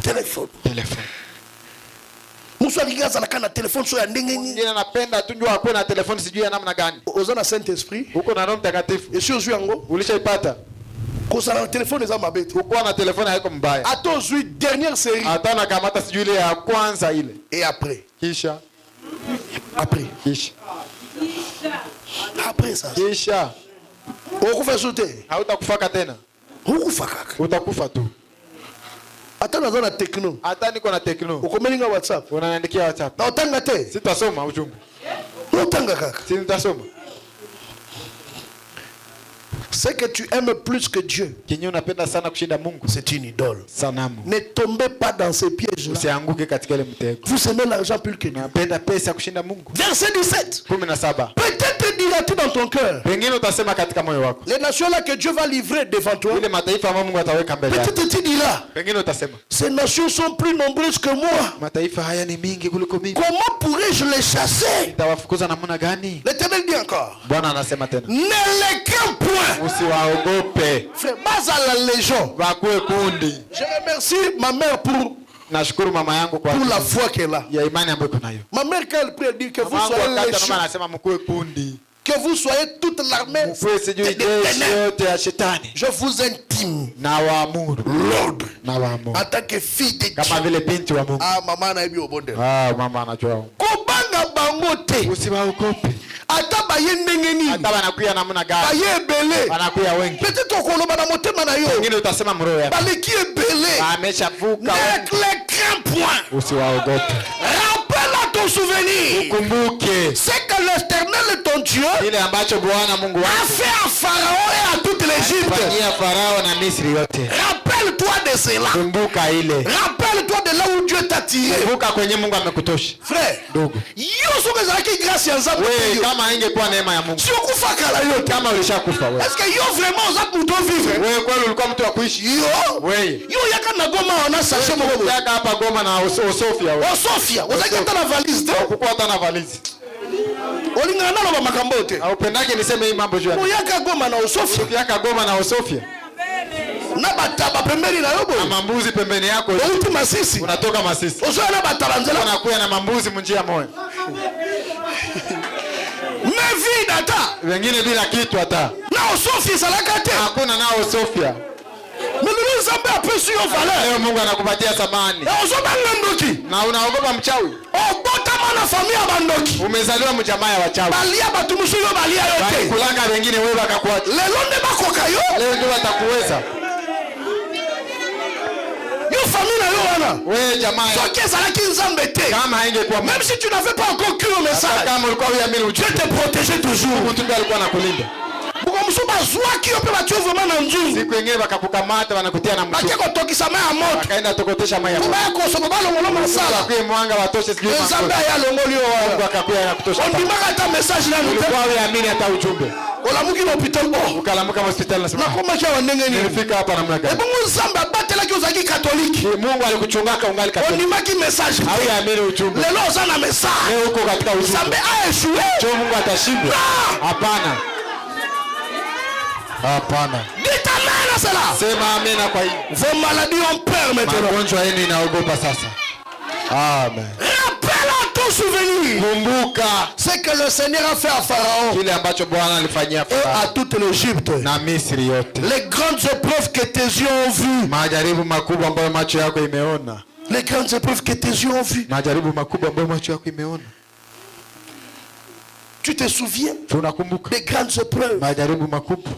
Téléphone. Téléphone. Musu aligaza na kana telefone so ya ndenge nini. Ngine anapenda tu njoo akwe na telefone sijui ya namna gani. Ozana Saint Esprit. Uko na Roho Mtakatifu. Yesu ozui yango. Ulishaipata? Kosa na telefone za mabete. Uko na telefone haiko mbaya. Ato ozui dernière série. Hata na kamata sijui ile ya kwanza ile. Et après. Kisha. Après. Kisha. Après ça. Kisha. Ukufa sote. Hautakufaka tena. Ukufa kaka. Utakufa tu. Hata nazo na tekno. Hata niko na tekno. Ukomelinga WhatsApp. Unaniandikia WhatsApp. Na utanga te. Sitasoma ujumbe. Utanga kaka. Si nitasoma. Ce que tu aimes plus que Dieu, kinyo unapenda sana kushinda Mungu, c'est une idole. Sanamu. Ne tombez pas dans ces pièges là. Usianguke katika ile mtego. Vous aimez l'argent plus que Dieu. Unapenda pesa kushinda Mungu. Verset 17. 17. Peut-être diras-tu dans ton cœur. Pengine utasema katika moyo wako. Les nations là que Dieu va livrer devant toi. Ile mataifa ambayo Mungu ataweka mbele yako. Peut-être tu diras. Pengine utasema. Ces nations sont plus nombreuses que moi. Mataifa haya ni mingi kuliko mimi. Comment pourrais-je les chasser? Nitawafukuza namna gani? L'Éternel dit encore. Bwana anasema tena. Ne les crains point. Usiwaogope. Frère, base à la légion. Wakue kundi. Je remercie ma mère pour Nashukuru mama yangu kwa pour la foi qu'elle a. Ya imani ambayo iko nayo. Ma mère quand elle prie, elle dit que vous soyez les anasema mkue kundi. Que vous soyez toute l'armée des ténèbres. Je vous intime na waamuru l'ordre na waamuru en tant que fille de Dieu. Kama vile binti wa Mungu. Ah, mama anaibi obonde. Ah, mama anajua. Kobanga bango te. Usiwaogope. Ata baye ndenge nini. Ata wanakuya namna gani. Baye belé. Wanakuya wengi. Peut-être okoloba na motema na yo. Wengine utasema mroho yako. Baleki belé. Ameshavuka. Ne crains point. Usiwaogope. Rappelle à ton souvenir. Ukumbuke. C'est que l'Éternel ton Dieu ile ambacho Bwana Mungu wako a fait à Pharaon et à toute l'Égypte. Fanyia Farao na Misri yote. Rappelle-toi de cela. Kumbuka ile. Rappelle-toi de là où Dieu t'a tiré. Kumbuka kwenye Mungu amekutosha. Frère, ndugu. Yoso bezaki grâce ya Nzambe. Wewe kama ingekuwa neema ya Mungu. Sio kufa kala yote. Kama ulishakufa wewe. Est-ce que yo vraiment za mtu vivre? Wewe kweli ulikuwa mtu wa kuishi? Yo. Wewe. Yo yaka na Goma ona sachet moko. Yaka hapa Goma na Osofia wewe. Osofia, uzaki hata na valise. Ukukua hata na valise. Olingana na baba makambo te. Au pendake niseme hii mambo juu. Oyaka Goma na Osofia. Yaka Goma na Osofia. Na bataba pembeni na yobo. Na mambuzi pembeni yako. Uti Masisi. Unatoka Masisi. Ozoa na bataba nzela. Unakuya na mambuzi munjia moyo. Mevi data. Wengine bila kitu hata. Na Osofia salakate. Hakuna na Osofia. Mungu Nzambe apesu yo valeur. Leo Mungu anakupatia thamani. Ozobanga ndoki. Na unaogopa mchawi. Obotama na familia bandoki. Umezaliwa mjamaa ya wachawi. Balia batumusu yo balia yote. Kulanga wengine wewe bakakuacha. Lelo nde bakoka yo. Leo ndio watakuweza. Yo familia yo wana. Wewe jamaa. Soki salaki Nzambe te. Kama haingekuwa même si tu n'avais pas encore cru au message. Kama ulikuwa uamini Dieu te protégeait toujours. Mungu ndiye alikuwa anakulinda. Bukomsuba zwaki yo pe batio vraiment na nzungu. Siku nyingine bakakukamata wanakutia na mtu. Bakeko tokisa mai ya moto. Akaenda tokotesha mai ya moto. Baba yako sobo balo ngolo masala. Kwa mwanga watoshe sijui mambo. Nzambe ya longoli yo wana. Akakuya na kutosha. Ondimaka hata message na mtu. Ulikuwa uamini hata ujumbe. Olamuki na hospital bo. Ukalamuka hospital na sema. Na koma cha wanenge ni. Nilifika hapa namna gani? Mungu Nzambe abatela kio zaki katoliki. Mungu alikuchungaka ungali katoliki. Ondimaki message. Au amini ujumbe. Lelo sana message. Leo uko katika ujumbe. Nzambe a échoué. Jo Mungu atashinda. Hapana. Hapana. Dites amen à cela. Sema amena kwa hii. Vos maladies ont peur maintenant. Magonjwa yenu inaogopa sasa. Amen. Rappelle à ton souvenir. Kumbuka c'est que le Seigneur a fait à Pharaon. Kile ambacho Bwana alifanyia Farao. Et à toute l'Égypte. Na Misri yote. Les grandes épreuves que tes yeux ont vues. Majaribu makubwa ambayo macho yako imeona. Les grandes épreuves que tes yeux ont vues. Majaribu makubwa ambayo macho yako imeona. Tu te souviens? Tunakumbuka. Des grandes épreuves. Majaribu makubwa.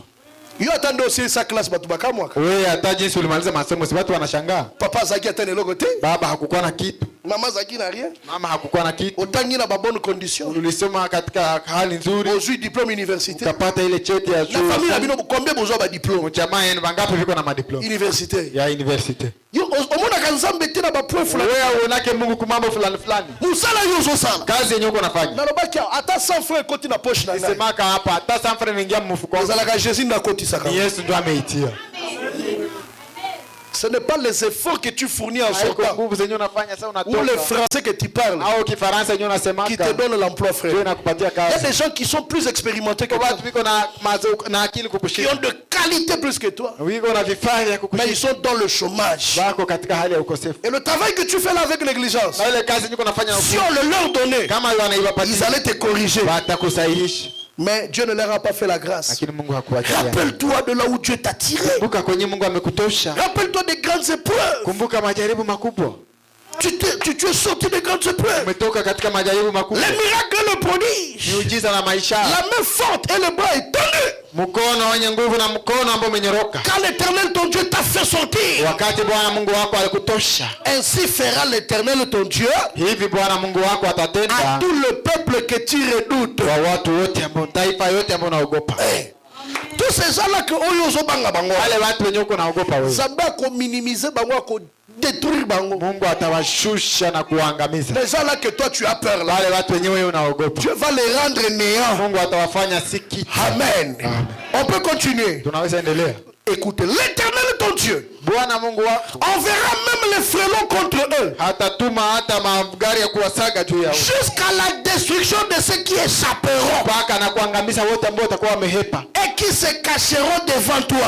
Yo atando aussi sa classe batu bakamwaka. Wewe hata jinsi ulimaliza masomo si watu wanashangaa. Papa zaki atane logo te. Baba hakukuwa na kitu. Mama zaki na rien. Mama hakukuwa na kitu. Utangi na ba bonne condition. Ulisoma katika hali nzuri. Aujourd'hui diplôme université. Ukapata ile cheti ya chuo. Na famille na bino combien besoin ba diplôme? Jamaa yenu wangapi viko na madiploma? Université. Ya university. Yo omona kanzambe tena ba point fulani. Wewe unake Mungu kumambo fulani fulani. Musala yozo sala. Kazi yenyewe uko nafanya. Na lobaki hata 100 francs koti na poche na ndani. Nisemaka hapa hata 100 francs ingia mfuko. Zala ka Jésus na koti saka. Yesu ndo ameitia. Ce n'est pas les efforts que tu fournis en sortant. Nguvu zenyewe unafanya sasa unatoka. Ou les français que tu parles. Au kifaransa yenyewe unasemaka. Qui te donne l'emploi frère. Ndio inakupatia kazi. Il y a des gens qui sont plus expérimentés que toi. Watu wiko na akili kukushinda. Qui ont de qualité plus que toi. Wiko na vifaa vya kukushinda. Mais ils sont dans le chômage. Wako katika hali ya ukosefu. Et le travail que tu fais là avec négligence. Na ile kazi yenyewe unafanya na si on le leur donnait. Kama wanaiwapatia. Ils allaient te corriger. Watakusahihisha. Mais Dieu ne leur a pas fait la grâce. Rappelle-toi de là où Dieu t'a tiré. Rappelle-toi des grandes épreuves. Tu es sorti des grandes épreuves. Les miracles le prodige. La main forte et le bras étendu. Quand l'Éternel ton Dieu t'a fait sortir, ainsi fera l'Éternel ton Dieu à tout le peuple que tu redoutes. Hey. Tous ces gens-là que Oyozo banga bango. Zamba ko minimiser bango ko détruire bango. Les gens là que toi tu as peur là. Dieu va les rendre néants. Amen. On peut continuer. Écoutez, l'Éternel ton Dieu enverra même les frelons contre eux jusqu'à la destruction de ceux qui échapperont et qui se cacheront devant toi.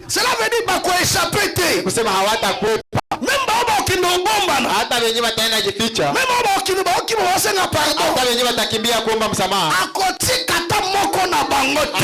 Cela veut dire bako échapper. Kusema hawatakwepa. Même baba okindobomba na. Hata wenyewe wataenda jificha. Même baba okinobosanga pardon. Hata wenyewe watakimbia kuomba msamaha. Akotika ta moko na bango te.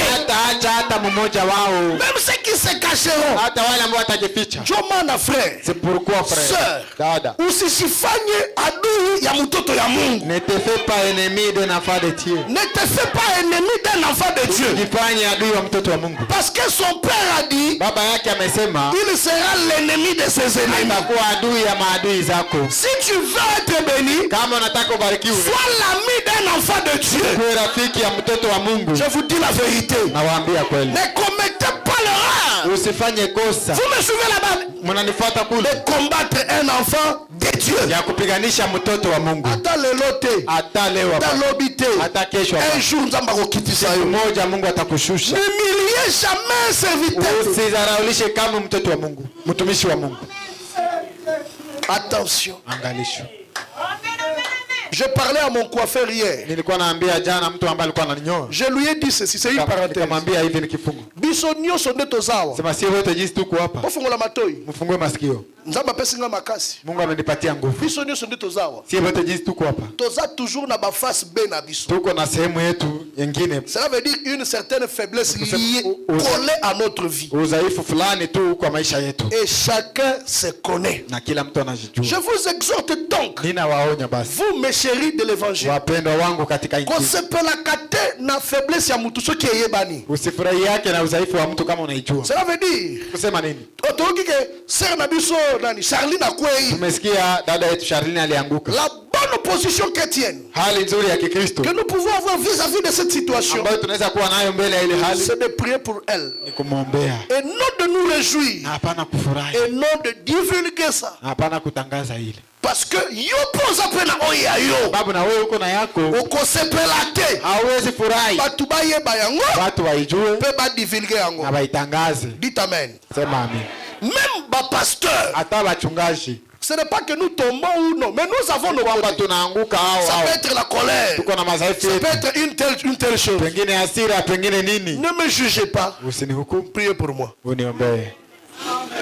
Hata mmoja wao. Même ceux qui se cacheront. Hata wale ambao watajificha. Jomana frère. C'est pourquoi frère. Sœur. Dada. Usisifanye adui ya mtoto ya Mungu. Ne te fais pas ennemi d'un enfant de Dieu. Ne te fais pas ennemi d'un enfant de Dieu. Usifanye adui wa mtoto wa Mungu. Parce que son père a dit, baba yake amesema, il sera l'ennemi de ses ennemis. Atakuwa adui ya maadui zako. Si tu veux être béni, kama unataka ubarikiwe, sois l'ami d'un enfant de Dieu. Kuwe rafiki ya mtoto wa Mungu. Je vous dis la vérité. Nawaambia kweli. Ne commettez pas l'erreur. Usifanye kosa. Vous me suivez là-bas? Mnanifuata kule. De combattre un enfant de Dieu. Ya kupiganisha mtoto wa Mungu. Hata lelo te. Hata leo hapa. Hata lobi te. Hata kesho hapa. Un jour nzamba kokitisa yo. Mmoja Mungu atakushusha. N'humiliez jamais un serviteur. Usidharaulishe kama mtoto wa Mungu, mtumishi wa Mungu. Attention. Angalisho. Je parlais à mon coiffeur hier. Nilikuwa naambia jana mtu ambaye alikuwa ananinyoa. Je lui ai dit ceci, c'est une parenthèse. Nikamwambia hivi nikifunga. Biso nyoso nde tozawa. Sema si wote jinsi tuko hapa. Pofungola matoi. Mfungue masikio. Nzamba pesinga makasi. Mungu amenipatia nguvu. Biso nyoso nde tozawa. Si wote jinsi tuko hapa. Toza toujours na ba face B na biso. Tuko na sehemu yetu nyingine. Cela veut dire une certaine faiblesse liée collée à notre vie. Udhaifu fulani tu kwa maisha yetu. Et chacun se connaît. Na kila mtu anajijua. Je vous exhorte donc. Ninawaonya basi. Vous mes chéris de l'évangile. Wapendwa wangu katika Injili. Kosepela kate na faiblesse ya mtu soki eyebani. Usifurahi yake na udhaifu wa mtu kama unaijua. Cela veut dire. Kusema nini? Otoki ke sœur na biso nani Charline akwei. Tumesikia dada yetu Charline alianguka. La bonne position chrétienne. Hali nzuri ya Kikristo. Que nous pouvons avoir vis-à-vis de cette situation. Ambayo tunaweza kuwa nayo mbele ya ile hali. C'est de prier pour elle. Ni kumwombea. Et non de nous réjouir. Hapana kufurahi. Et non de divulguer ça. Hapana kutangaza ile. Parce que yo poza pena oya yo. Babu na wewe uko na yako. Ukosepela te. Hauwezi furahi. Batu bayeba yango. Watu waijue. Pe ba divulguer yango. Na baitangaze. Dites amen. Sema amen. Même ba pasteur. Hata wachungaji. Ce n'est pas que nous tombons ou non, mais nous avons nos kwamba tunaanguka au. Ça peut être la colère. Tuko na madhaifu Ça yetu. peut être une telle chose. Pengine hasira, pengine nini. Ne me jugez pas. Usinihukumu. Priez pour moi. Uniombee.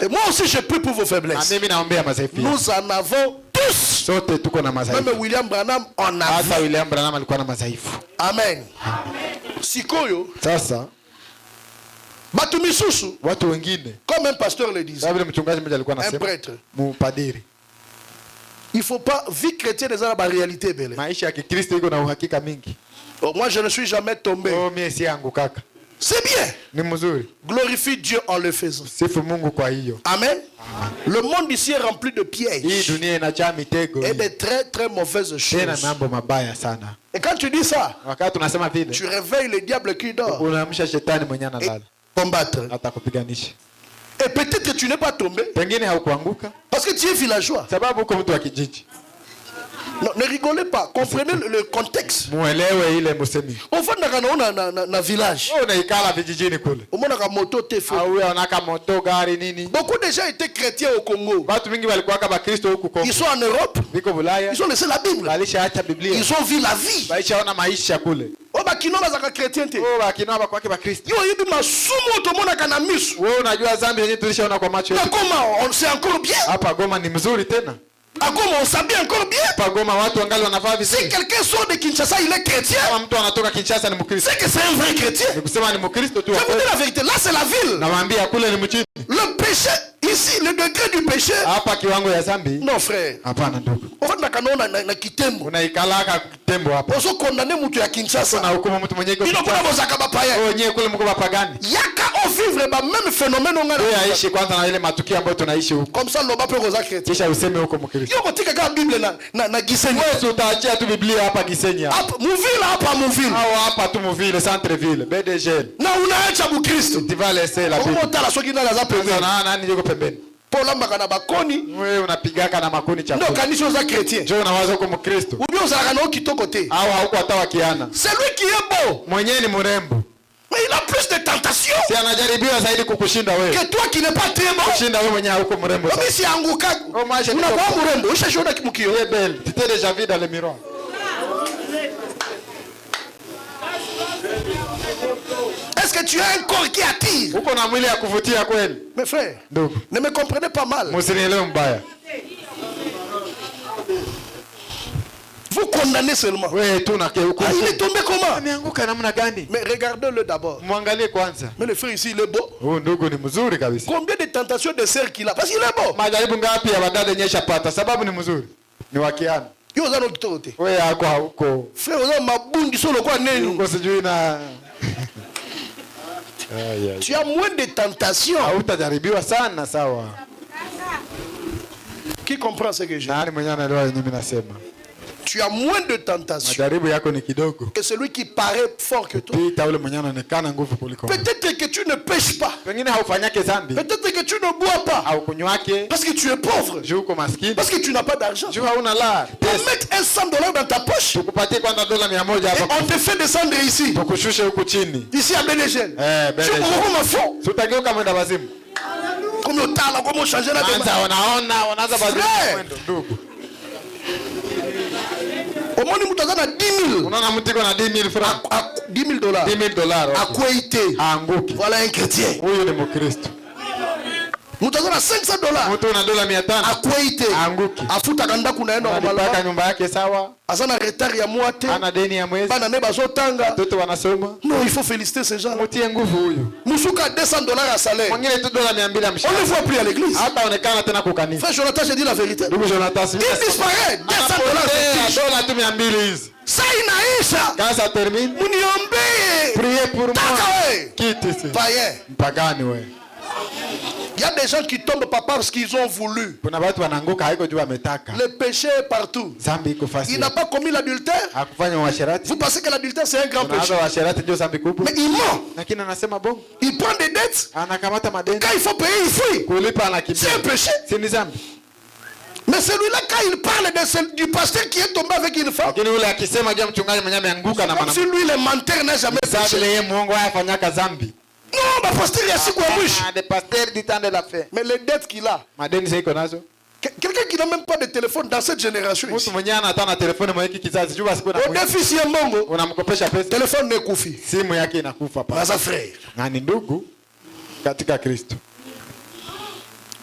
Et moi aussi je prie pour vos faiblesses. Mimi naombea madhaifu. Nous en avons tous. Sote tuko na madhaifu. Même William Branham en a. Hata William Branham alikuwa na madhaifu. Amen. Sikoyo. Sasa batu misusu. Watu wengine. Comme un pasteur le disait. Sababu mchungaji mmoja alikuwa anasema. Un prêtre. Mpadiri. Il faut pas vie chrétienne est la réalité belle. Maisha ya Kikristo iko na uhakika mingi. Moi je ne suis jamais tombé. Oh mimi si yangu kaka. C'est bien. Ni mzuri. Glorifie Dieu en le faisant. Sifu Mungu kwa hiyo. Amen. Le monde ici est rempli de pièges. Hii dunia inajaa mitego. Et de très très mauvaises choses. Tena mambo mabaya sana. Et quand tu dis ça, wakati tunasema vile, tu réveilles le diable qui dort. Unaamsha shetani mwenye analala. Combattre. Atakupiganisha. Et peut-être que tu n'es pas tombé. Pengine haukuanguka. Parce que tu es villageois. Sababu uko mtu wa kijiji. Non, ne rigolez pas. Comprenez le contexte. Muelewe ile musemi. Au fond na village. Wewe unaikala vijijini kule. Umeona moto tefu. Au wewe unaka moto gari nini? Beaucoup de gens étaient chrétiens au Congo. Watu wengi walikuwa kama Kristo huko Kongo. Ils sont en Europe. Biko Bulaya. Ils ont laissé la Bible. Walishaacha Biblia. Ils ont vu la vie. Walishaona maisha kule. Oh bakinoba za chrétienté. Oh bakinoba kwake ba Kristo. Yo yibi masumu utomona kana misu. Wewe unajua dhambi yenyewe tulishaona kwa macho yetu. Comment on sait encore bien? Hapa Goma ni mzuri tena. À Goma on s'habille encore bien. Hapa Goma watu wangali wanavaa vizuri. Si quelqu'un sort de Kinshasa il est chrétien. Kama mtu anatoka Kinshasa ni Mkristo. C'est que c'est un vrai chrétien. Ni kusema ni Mkristo tu. Je vous dis la vérité, là c'est la ville. Nawaambia kule ni mchini. Le péché ici, le degré du péché. Hapa kiwango ya dhambi. Non frère. Hapana ndugu. On va na kitembo. Unaikalaka kitembo hapa. Oso condamner mtu ya Kinshasa. Na hukumu mtu mwenyewe kwa. Ino kuna bozaka bapaya. Wewe nyewe kule mko bapagani. Yaka au vivre ba même phénomène ngana. Wewe aishi kwanza na ile matukio ambayo tunaishi huko. Comme ça loba pe roza chrétien. Kisha useme huko Mkristo. Yo kotika kama Bible na Gisenyi. Wewe utaachia tu Biblia hapa Gisenyi hapa. Hapa muvile hapa muvile. Au hapa tu muvile centre ville BDG. Na unaacha Mkristo. Tu vas laisser la Bible. Umo tala soki na za pembeni. Nani yuko pembeni? Paul ambaka bakoni. Wewe unapigaka na makuni cha. Ndio kanisa za chrétien. Njoo unawaza huko Mkristo. Ubio za kana ukitoko te. Au hauko hata wakiana. C'est lui qui est beau. Mwenyewe ni mrembo. Mais il a plus de tentations. Si anajaribiwa zaidi kukushinda wewe. Que toi qui n'es pas très beau. Kushinda wewe mwenyewe hauko mrembo. Mimi si anguka. Unakuwa mrembo. Ushajiona kimkio. Tu es belle. Tu t'es déjà vu dans le miroir. que tu as un corps qui attire. Uko na mwili ya kuvutia kweli. Mes frères, ne me comprenez pas mal. Msinielewe mbaya. Vous condamnez seulement. Wewe tu na keuko. Il est tombé comment? Ameanguka namna gani? Mais regardez-le d'abord. Muangalie kwanza. Mais le frère ici, il est beau. Oh, ndugu ni mzuri kabisa. Combien de tentations de serre qu'il a? Parce qu'il est beau. Majaribu ngapi ya badada nyesha pata sababu ni mzuri. Ni wakiana. Yo za nokitote. Wewe yako huko. Frère, oza mabundi solo kwa nini? Uko sijui na Tu as moins de tentations. Hautajaribiwa sana sawa. Qui comprend ce que je dis? Nani mwenye anaelewa nini mimi nasema? Tu as moins de tentations. Majaribu yako ni kidogo. Que celui qui paraît fort que toi. Pita ule mwenye anaonekana nguvu kuliko. Peut-être que tu ne pêches pas. Pengine haufanyake dhambi. Peut-être que tu ne bois pas. Au kunywake. Parce que tu es pauvre. Juu uko maskini. Parce que tu n'as pas d'argent. Juu hauna la. On met $100 dans ta poche. Tukupatie kwanza dola 100 hapa. On te fait descendre ici. Tukushushe huku chini. Ici à Bénégel. Bénégel. Tu comprends ma fond. Tutageuka mwenda wazimu. Comme au tala, comment changer la demande. Kwanza wanaanza wazimu mwendo ndugu. Omoni mutazana 10 000. Unaona mtu iko na 10,000 francs. $10,000. $10,000. Akwete. Anguki. Voilà un chrétien. Huyu ni Mkristo. Mutazana $500. Mtu una dola 500. Akwete. Anguki. Afuta kanda kunaenda normalement. Anapaka nyumba yake sawa. Azana retard ya mwate. Ana deni ya mwezi. Bana ne bazotanga. Watoto wanasoma. Non, il faut féliciter ces gens. Mutie nguvu huyu. Musuka $200 à salaire. Mwingine tu dola 200 ya mshahara. On ne voit plus à l'église. Hata onekana tena kwa kanisa. Frère Jonathan, j'ai dit la vérité. Ndugu Jonathan, il disparaît. $200. Dola tu 200 hizi. Ça inaisha. Quand ça termine, muniombee. Priez pour moi. Quitte ici. Païen. Mpagani wewe. Il y a des gens qui tombent pas parce qu'ils ont voulu. Kuna watu wanaanguka haiko juu wametaka. Le péché est partout. Zambi iko facile. Il n'a pas commis l'adultère. Hakufanya uasherati. Vous pensez que l'adultère c'est un grand péché? Uasherati ndio zambi kubwa. Mais il ment. Lakini anasema bongo. Il prend des dettes. Anakamata madeni. Quand il faut payer, il fuit. Kulipa anakimbia. C'est un péché. Si ni zambi. Mais celui-là, quand il parle du pasteur qui est tombé avec une femme, lakini ule akisema juu mchungaji mwenye ameanguka na comme si lui le menteur n'a jamais péché. Yeye Mungu hayafanyaka zambi. Non, ma pasteur il y a siku ya mwisho. Le pasteur du temps de la fin. Mais les dettes qu'il a. Madeni ziko nazo. Quelqu'un qui n'a même pas de téléphone dans cette génération. Mtu mwenye hata na telefoni mwa hiki kizazi juu basi kuna. Odefisi ya Mungu. Unamkopesha pesa. Téléphone ne kufi. Simu yake inakufa pa. Baza frère. Na ni ndugu katika Kristo.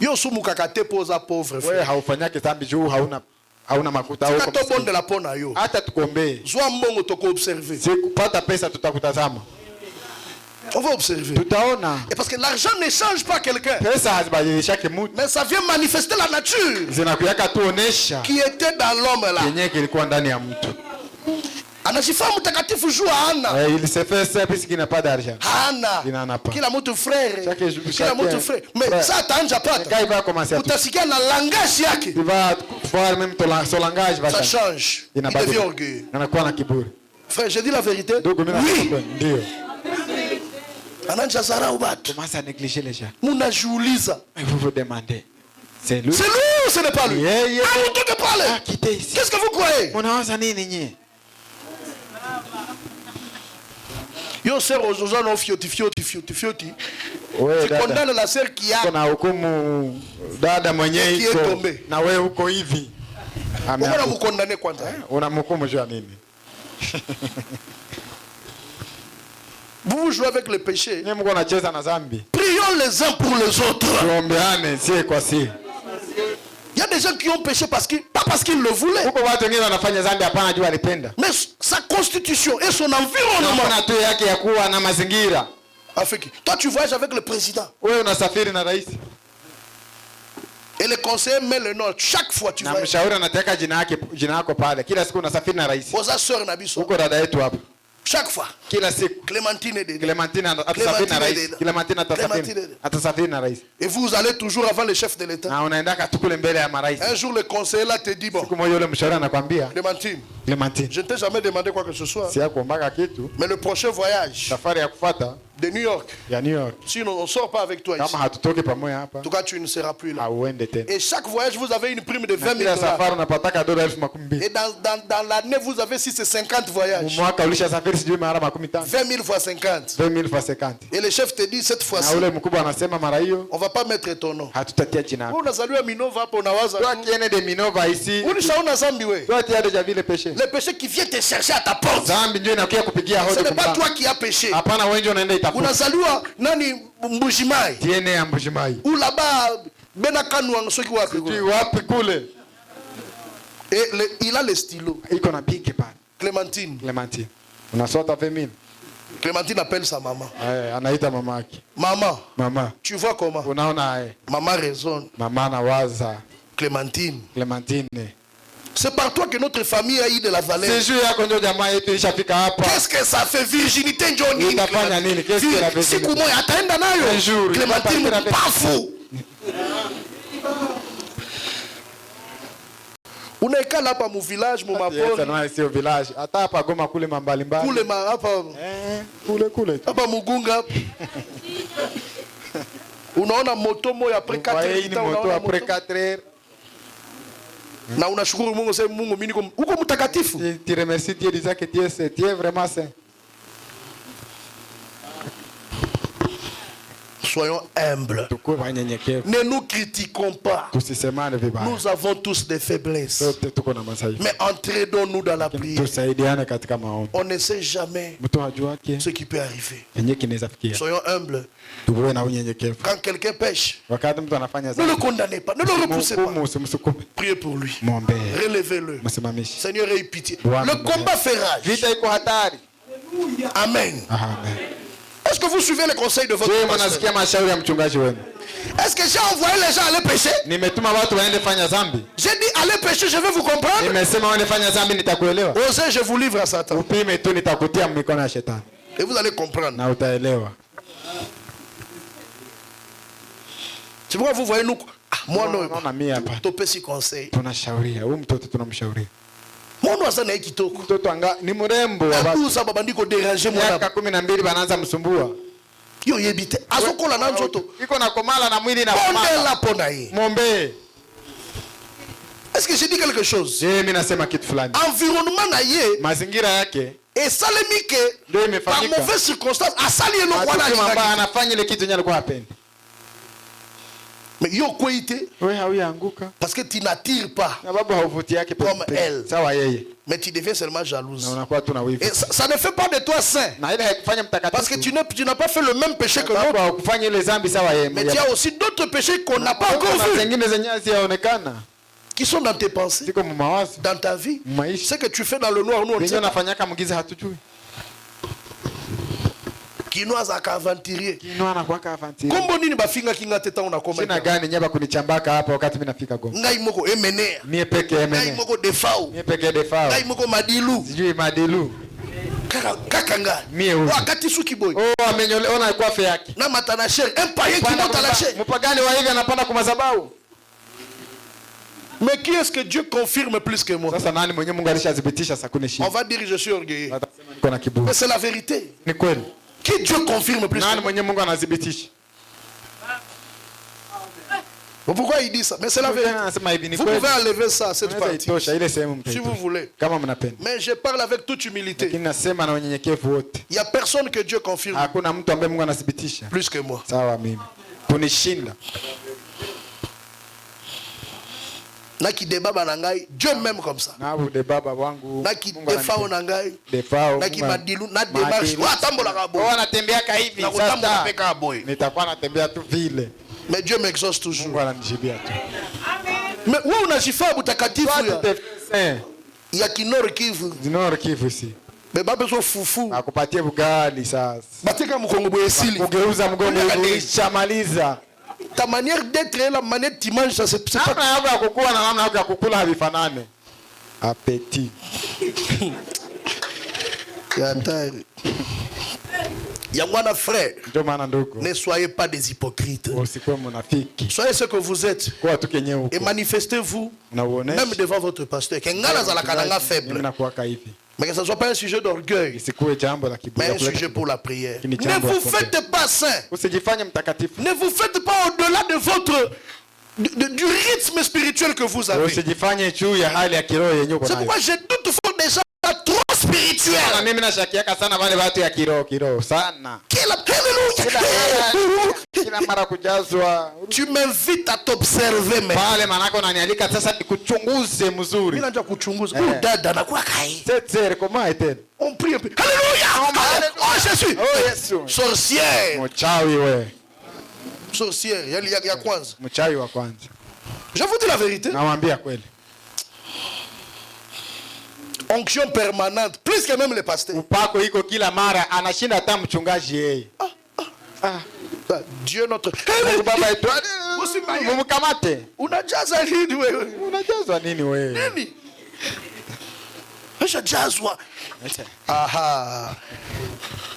Yo sumu kakate poza pauvre frère. Wewe haufanyake dhambi juu hauna makuta au comme ça. La pona yo. Hata tukombee. Zwa mbongo toko observer. Si kupata pesa tutakutazama. On va observer. Tutaona. Et parce que l'argent ne change pas quelqu'un. Pesa hazibadilishake mtu. Mais ça vient manifester la nature. Zinakuyaka tuonesha. Qui était dans l'homme là. Yenye kilikuwa ndani ya mtu. Anajifahamu mtakatifu juu hana. Il se fait ça puisqu'il n'a pas d'argent. Hana. Kila mtu frère. Kila mtu frère. Mais ça ataanja pata. Quand il va commencer à utasikia na langage yake. Il va voir même son langage va changer. Ça change. Il devient orgueilleux. Anakuwa na kiburi. Frère, je dis la vérité. Oui. Ndio. Ananja zarau watu. Commence à négliger les gens. Munajiuliza. Vous vous demandez. C'est lui. C'est lui ou ce n'est pas lui? Ah, vous devez parler. Quittez ici. Qu'est-ce que vous croyez? Munawaza nini nyie? Yo sœur aux gens non fioti. Ouais, tu condamnes la sœur qui a. Kuna hukumu dada mwenyewe iko. Na wewe uko hivi. Mbona mkondane kwanza? Unamhukumu juu nini? Vous jouez avec le péché. Ni mko nacheza na dhambi. Prions les uns pour les autres. Tuombeane si kwa si. Il y a des gens qui ont péché pas parce qu'ils le voulaient. Huko watu wengine wanafanya dhambi hapana juu alipenda. Mais sa constitution et son environnement. Na tu yake ya kuwa na mazingira. Afiki. Toi tu voyages avec le président. Wewe unasafiri na rais. Et le conseiller met le nom chaque fois tu voyages. Na mshauri anataka jina yako pale. Kila siku unasafiri na rais. Oza sœur na biso. Huko dada yetu hapa. Chaque fois. Kila siku. Clémentine atasafiri na rais. Clémentine atasafiri na rais. Et vous allez toujours avant le chef de l'État. Na unaenda katukule mbele ya marais. Un jour le conseiller là te dit bon. Siku moja yule mshauri anakuambia. Clémentine. Je ne t'ai jamais demandé quoi que ce soit. Si yakuombaga kitu. Mais le prochain voyage. Safari ya kufuata. De New York. Ya New York. Sinon on sort pas avec toi ici. Kama hatutoki pamoja hapa. En tout cas tu ne seras plus là. Hauende tena. Et chaque voyage vous avez une prime de $20,000. Kila safari unapataka $10,000. Et dans l'année vous avez 50 voyages. Mwaka ulishasafiri sijui mara 15. 20,000 fois 50. 20,000 fois 50. Et le chef te dit cette fois-ci. Na ule mkubwa anasema mara hiyo. On va pas mettre ton nom. Hatutatia jina lako. Unazaliwa Minova hapo unawaza. Toi qui es de Minova ici. Unishaona zambi wewe. Toi tu as déjà vu le péché. Le péché qui vient te chercher à ta porte. Zambi ndio inakuja kupigia hodi. Ce n'est pas toi qui as péché. Hapana wewe ndio unaenda itakufa. Unazaliwa nani Mbujimai? DNA ya Mbujimai. Ou là-bas Benakanu ansoki wapi? Tu wapi kule? Et il a le stylo. Iko na piki pale. Clémentine. Clémentine. Unasota femine. Clémentine appelle sa maman. Anaita mama yake. Maman. Mama. Tu vois comment? Unaona Maman raisonne. Mama anawaza. Clémentine. Clémentine. C'est par toi que notre famille a eu de la valeur. C'est juste yako ndio jamaa yetu ilishafika hapa. Qu'est-ce que ça fait virginité njoni? Utafanya nini? Qu'est-ce que la virginité? Siku moja ataenda nayo. Un jour. Clémentine pas fou. Unaikala hapa mu village mu mapori. Sana sio village. Hata hapa Goma kule mbali mbali. Kule hapa. Kule. Hapa Mugunga. Unaona moto moja après 4 heures. Ni moto après 4 heures. Na unashukuru Mungu sasa Mungu mimi niko uko mtakatifu. Tu remercies Dieu disant que Dieu c'est Dieu vraiment saint. Soyons humbles. Ne nous critiquons pas. Nous avons tous des faiblesses. Mais entraînons-nous dans la prière. On ne sait jamais ce qui peut arriver. Soyons humbles. Quand quelqu'un pêche, ne le condamnez pas, ne le repoussez pas. Priez pour lui. Relevez-le. Seigneur, aie pitié. Le combat fait rage. Amen. Est-ce que vous suivez les conseils de votre pasteur? Est-ce que j'ai envoyé les gens aller pécher? J'ai dit allez pécher, je vais vous comprendre. Osez, je vous livre à Satan. Et vous allez comprendre. C'est pourquoi vous voyez nous. Moi non. Topé si conseil. Mwana sana hiki toko. Mtoto anga ni mrembo wa baba. Uza baba ndiko déranger mwana. Miaka 12 banaanza msumbua. Yo yebite. Azokola na nzoto. Iko na komala na mwili na komala. Ponde la pona hii. Mombe. Est-ce que j'ai dit quelque chose? Mimi nasema kitu fulani. Environnement na ye. Mazingira yake. Et salemike. Par mauvaise circonstance. Asali eno kwa na jina. Anafanya ile kitu nyali kwa hapendi. Mais yo kwete. Wewe hauyanguka. Parce que tu n'attires pas. Sababu hauvuti yake comme elle. Sawa yeye. Mais tu deviens seulement jalouse. Na unakuwa tu na wivu. Et ça ne fait pas de toi saint. Na ile haikufanya mtakatifu. Parce que tu n'as pas fait le même péché que l'autre. Sababu hukufanya ile dhambi sawa yeye. Mais tu as aussi d'autres péchés qu'on n'a pas encore vus. Zingine zenye haziaonekana. Qui sont dans tes pensées. Dans ta vie. Ce que tu fais dans le noir, nous on sait. Unafanyaka mgiza hatujui. Kinoa za aventurier. Kinoa anakuwa aventurier. Kombo nini bafinga kinga teta unakoma. Sina gani nyaba kunichambaka hapa wakati mimi nafika Goma. Ngai moko emenea. Mie peke emenea. Ngai moko defao. Mie peke defao. Ngai moko madilu. Sijui madilu. Kaka nga. Mie huyu. Wakati suki boy. Oh amenyole ona coiffe yake. Na matana sher. Un païen qui monte à la chair. Mpagani wa hivi anapanda kwa madhabahu. Mais qui est-ce que Dieu confirme plus que moi? Sasa nani mwenye Mungu alishazibitisha sakunishi. On va dire je suis orgueilleux. Mais c'est la vérité. Ni kweli. Qui Dieu confirme plus? Nani mwenye Mungu anazibitisha? Pourquoi il dit ça? Mais c'est la vérité. Vous pouvez enlever ça à cette partie. Si vous voulez. Mais je parle avec toute humilité. Il n'y a personne que Dieu confirme plus que moi. Naki débat banangai Dieu même comme ça. Naki defa onangai. Naki madilu na démarche. Wa tambola kabo. Wana tembea ka hivi sasa. Peka boy. Nitakuwa natembea tu vile. Mais Dieu m'exauce toujours. Mungu ananijibia tu. Mais wewe unajifaa butakatifu ya. Ya Kinoro Kivu. Kinoro Kivu si. Beba beso fufu. Akupatie bugali sasa. Bateka mkongo boesili. Kugeuza mgongo ilishamaliza. Ta manière d'être et la manière tu manges ça c'est pas namna ya kukula na namna ya kukula havifanane. Appétit. Yantari. Yangwana frère. Ne soyez pas des hypocrites. Soyez ce que vous êtes. Et manifestez-vous même devant votre pasteur. Faible. Mais que ce ne soit pas un sujet d'orgueil, mais un sujet pour la prière. Ne vous faites pas saint. Ne vous faites pas au-delà de votre du rythme spirituel que vous avez. C'est pourquoi j'ai toutefois déjà trop spirituel. spirituels. Mimi nashakiaka sana wale watu ya kiroho sana. Kila mara kujazwa. Tu m'invites à t'observer mais. Pale manako unanialika sasa nikuchunguze mzuri. Mimi najua kuchunguza. Dada anakuwa kai. Tete comment est-elle? On prie un peu. Alléluia. Oh Jésus. Oh Yesu. Sorcière. Mchawi wewe. Sorcière, ya kwanza. Mchawi wa kwanza. Je vous dis la vérité. Nawaambia kweli. Onction permanente, plus que même les pasteurs. Upako iko kila mara, anashinda hata mchungaji yeye. Dieu notre. Baba yetu. Mumkamate. Unajaza nini wewe? Unajazwa nini wewe? Nini? Unajazwa. Aha.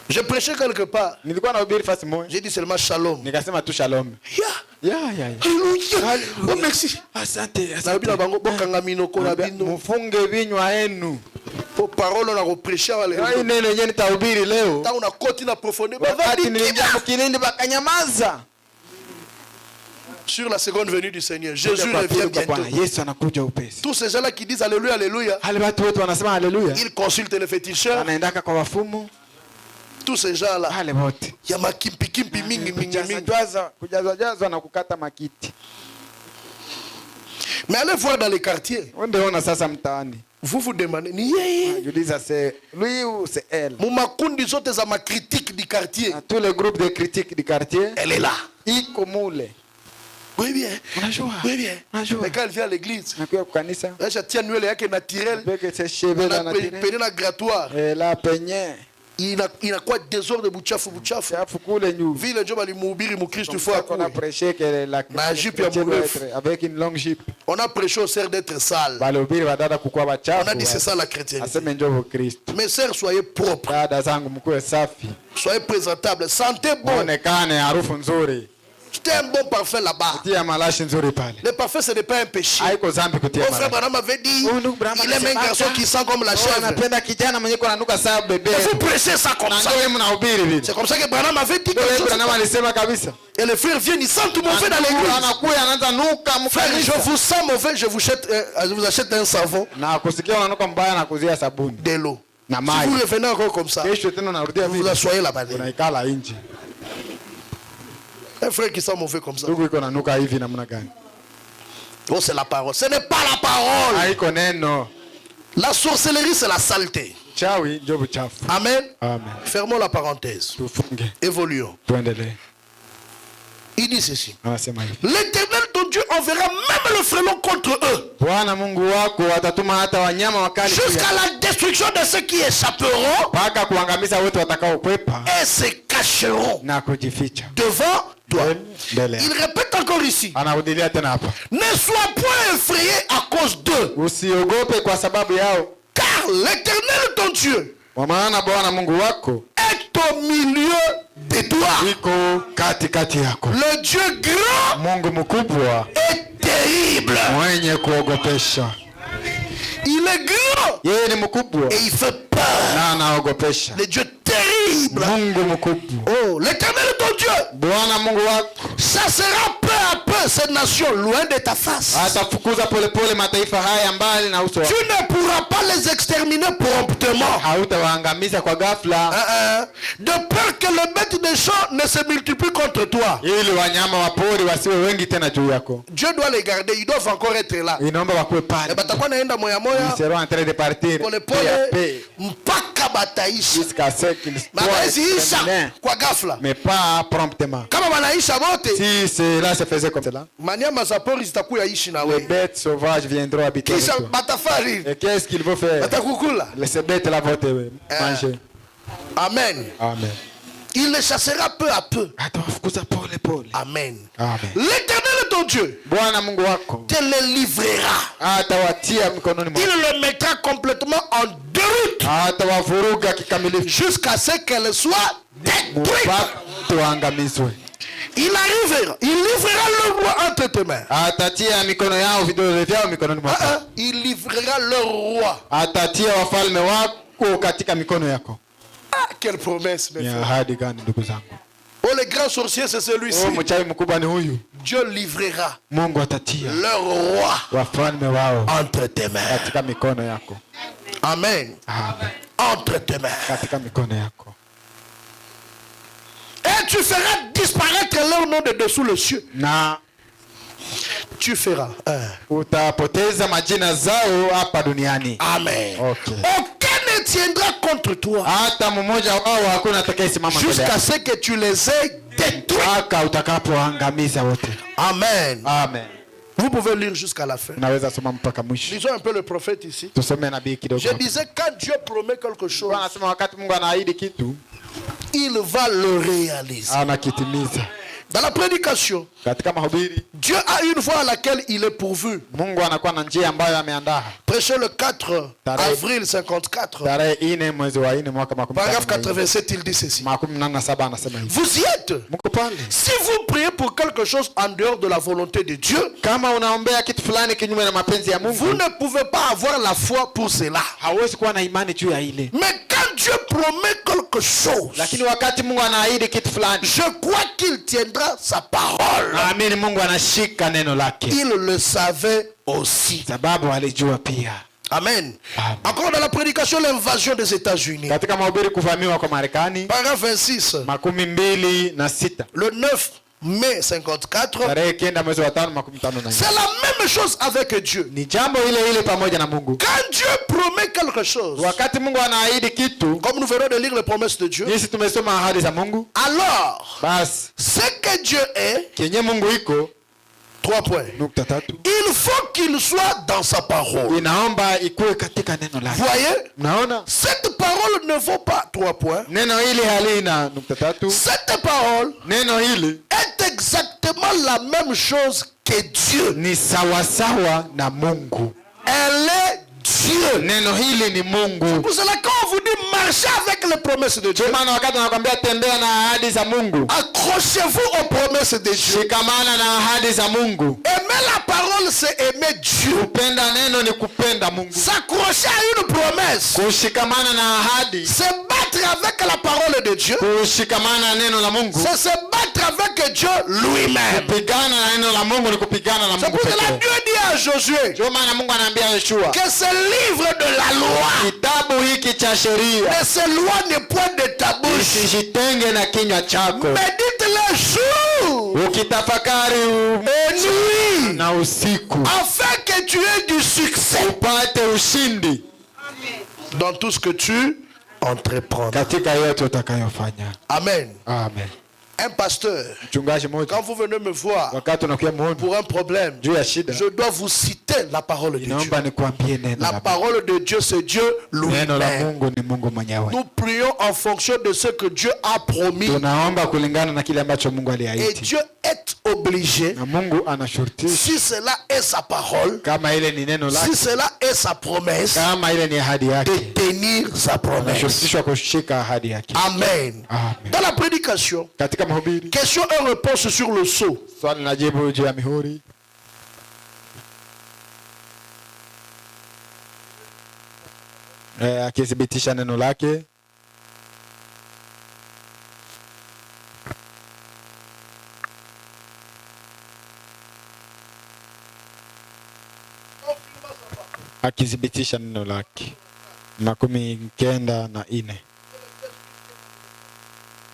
Je prêchais quelque part. Nilikuwa nahubiri fasi moja. J'ai dit seulement shalom. Nikasema tu shalom. Ya. Alléluia. Oh merci. Asante. Na bila bango bokanga minoko na bino. Mfunge vinywa yenu. Po parole na kuprêcher wale. Hai neno yenyewe nitahubiri leo. Ta una koti na profondeur. Wakati niliingia mkilindi bakanyamaza. Sur la seconde venue du Seigneur, Jésus revient bientôt. Yesu anakuja upesi. Tous ces gens-là qui disent alléluia, alléluia. Wale watu wote wanasema alléluia. Ils consultent les féticheurs. Anaendaka kwa wafumu. Tous ces gens-là. Wale wote. Ya makimpi mingi. Kujazwa na kukata makiti. Mais allez voir dans les quartiers. Ondeona sasa mtaani. Vous vous demandez, ni yeye. Juliza c'est lui ou c'est elle. Mumakundi zote za ma critique du quartier. Tous les groupes de critiques du quartier. Elle est là. Iko mule. Oui bien. Unajua. Oui bien. Unajua. Mais quand elle vient à l'église. Nakuja kwa kanisa. Elle tient nywele yake naturelle. Beke ses cheveux naturels. Penye na grattoir. La penye. Inakuwa désordre buchafu. Chafu kule nyu. Vile ndio balimhubiri mkristo fois on a prêché que la jupe ya mrefu avec une longue jupe. On a prêché au sœurs d'être sales. Balihubiri badada kukuwa bachafu. On a dit c'est ça la chrétienté. Aseme njoo Kristo. Mes sœurs, soyez propres. Dada zangu mkuwe safi. Soyez présentables, sentez bon. Onekane harufu nzuri. C'était un bon parfum là-bas. Tia malashi nzuri pale. Le parfum ce n'est pas un péché. Haiko zambi kutia malashi. Mon frère Branham avait dit, il aime un garçon qui sent comme la chèvre. Anapenda kijana mwenye kunanuka sawa bebe. Vous prêchez ça comme ça. C'est comme ça que Branham avait dit quelque chose. Branham alisema kabisa. Et les frères viennent, ils sentent mauvais dans l'église. Anakuya anaanza nuka mkanisa. Je vous sens mauvais, je vous achète un savon. Na kusikia unanuka mbaya na kuzia sabuni. De l'eau. Na maji. Si vous revenez encore comme ça. Kesho tena unarudia vous asseyez là-bas. Unaikala nje. Un frère qui sent mauvais comme ça. Ndugu iko nanuka hivi namna gani? Oh, c'est la parole. Ce n'est pas la parole. Haiko neno. La sorcellerie, c'est la saleté. Chawi ndio buchafu. Amen. Amen. Fermons la parenthèse. Tufunge. Évoluons. Tuendelee. Il dit ceci. Anasema hivi. L'Éternel ton Dieu enverra même le frelon contre eux. Bwana Mungu wako atatuma hata wanyama wakali jusqu'à la destruction de ceux qui échapperont. Paka kuangamiza wote watakao kwepa. Et se cacheront. Na kujificha. Devant toi. Mbele. Il répète encore ici. Anarudilia tena hapa. Ne sois point effrayé à cause d'eux. Usiogope kwa sababu yao. Car l'Éternel ton Dieu. Kwa maana Bwana Mungu wako est au milieu de toi. Iko katikati yako. Le Dieu grand. Mungu mkubwa. Est terrible. Mwenye kuogopesha. Il est grand. Yeye ni mkubwa. Et il fait peur. Na anaogopesha. Le Dieu terrible. Mungu mkubwa. Oh, l'Éternel ton Dieu. Bwana Mungu wako. Ça sera peu à peu cette nation loin de ta face. Atafukuza polepole mataifa haya mbali na uso wako. Tu ne pourras pas les exterminer promptement. Hautawaangamiza kwa ghafla. De peur que les bêtes des champs ne se multiplient contre toi. Ili wanyama wa pori wasiwe wengi tena juu yako. Dieu doit les garder, ils doivent encore être là. Inaomba wakuwe pale. Batakuwa naenda moya moya. Ils seront en train de partir. Polepole mpaka bataishi. Jusqu'à ce qu'ils soient kwa ghafla. Mais pas promptement. Kama wanaisha wote. Si cela se faisait comme cela. Manyama za pori zitakuya ishi na wewe. Les bêtes sauvages viendront habiter avec toi. Batafari. Et qu'est-ce qu'ils vont faire? Batakukula. Ces bêtes là vont te manger. Amen. Amen. Il les chassera peu à peu. Amen. Amen. L'Éternel ton Dieu te les livrera. Il le mettra complètement en déroute jusqu'à ce qu'elle soit détruite. Il livrera le roi entre tes mains. Il livrera le roi. Ah, quelle promesse, mes frères. Oh, le grand sorcier, c'est celui-ci. Dieu livrera leur roi entre tes mains. Amen. Amen. Entre tes mains. Katika mikono yako. Et tu feras disparaître leur nom de dessous le ciel. Na tu feras. Utapoteza majina zao hapa duniani. Amen. Okay. Aucun ne tiendra contre toi. Hata mmoja wao hakuna atakayesimama mbele yako. Jusqu'à ce que tu les aies détruits. Mpaka utakapoangamiza wote. Amen. Amen. Vous pouvez lire jusqu'à la fin. Lisons un peu le prophète ici. Je disais, quand Dieu promet quelque chose, il va le réaliser. Dans la prédication, Dieu a une voie à laquelle il est pourvu. Prêcher le 4 avril 54. Paragraphe 87, il dit ceci. Vous y êtes. Si vous priez pour quelque chose en dehors de la volonté de Dieu, vous ne pouvez pas avoir la foi pour cela. Mais quand Dieu promet quelque chose, je crois qu'il tiendra sa parole. Il le savait aussi. Amen. Encore dans la prédication, l'invasion des États-Unis. Paragraphe 26. Le 9 mai 54. C'est la même chose avec Dieu. Quand Dieu promet quelque chose, comme nous venons de lire les promesses de Dieu, alors ce que Dieu est, 3 points. Il faut qu'il soit dans sa parole. Voyez, cette parole ne vaut pas 3 points. Cette parole est exactement la même chose que Dieu. Elle est Dieu. C'est pour cela quand on vous dit marchez avec les promesses de Dieu, accrochez-vous aux promesses de Dieu. Aimer la parole, c'est aimer Dieu. S'accrocher à une promesse, c'est battre avec la parole de Dieu. C'est se battre avec Dieu lui-même. C'est pour cela Dieu dit à Josué que ce livre de la loi ne s'éloigne point de ta bouche. Médite-le jour et nuit, afin que tu aies du succès dans tout ce que tu entreprendras. Amen. Amen. Un pasteur, quand vous venez me voir pour un problème, je dois vous citer la parole de Dieu. La parole de Dieu, c'est Dieu lui-même. Nous prions en fonction de ce que Dieu a promis. Et Dieu est obligé, si cela est sa parole, si cela est sa promesse, de tenir sa promesse. Amen. Dans la prédication, question et réponse sur le sceau. Akithibitisha neno lake. Akithibitisha neno lake. 94.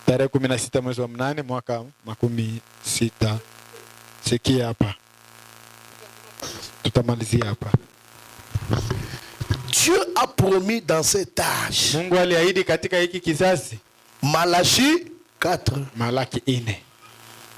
Tarehe 16 mwezi wa 8 mwaka 16. Sikia hapa. Tutamalizia hapa. Dieu a promis dans cet âge. Mungu aliahidi katika hiki kizazi. Malachie 4. Malaki 4.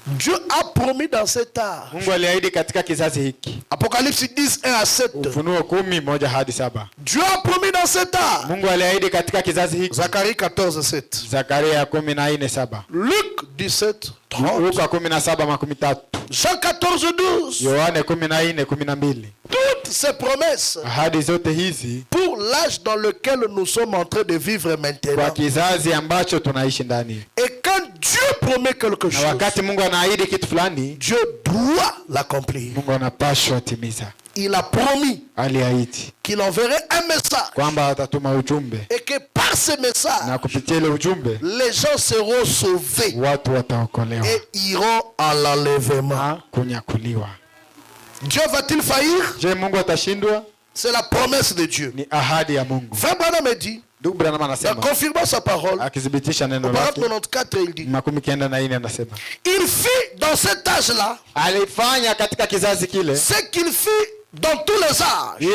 Dieu a promis dans cet âge. Mungu aliahidi katika kizazi hiki. Apocalypse 10:1-7. Ufunuo 10:1-7. Dieu a promis dans cet âge. Mungu aliahidi katika kizazi hiki. Zacharie 14:7. Zakaria 14:7. Luc 17:30. Luka 17:13. Jean 14:12. Yohane 14:12. Toutes ces promesses ahadi zote hizi pour l'âge dans lequel nous sommes en train de vivre maintenant. Kwa kizazi ambacho tunaishi ndani. Et quand Dieu promet quelque chose, na wakati Mungu anaahidi kitu fulani, Dieu doit l'accomplir. Mungu anapaswa timiza. Il a promis aliahidi qu'il enverrait un message, kwamba atatuma ujumbe, et que par ce message, na kupitia ile ujumbe, les gens seront sauvés, watu wataokolewa, et iront à l'enlèvement. Kunyakuliwa. Dieu va-t-il faillir? Je, Mungu atashindwa? C'est la promesse de Dieu. Ni ahadi ya Mungu. Frère Branham me dit, en confirmant sa parole, au paragraphe 94, il dit, il fit dans cet âge-là ce qu'il fit dans tous les âges. Et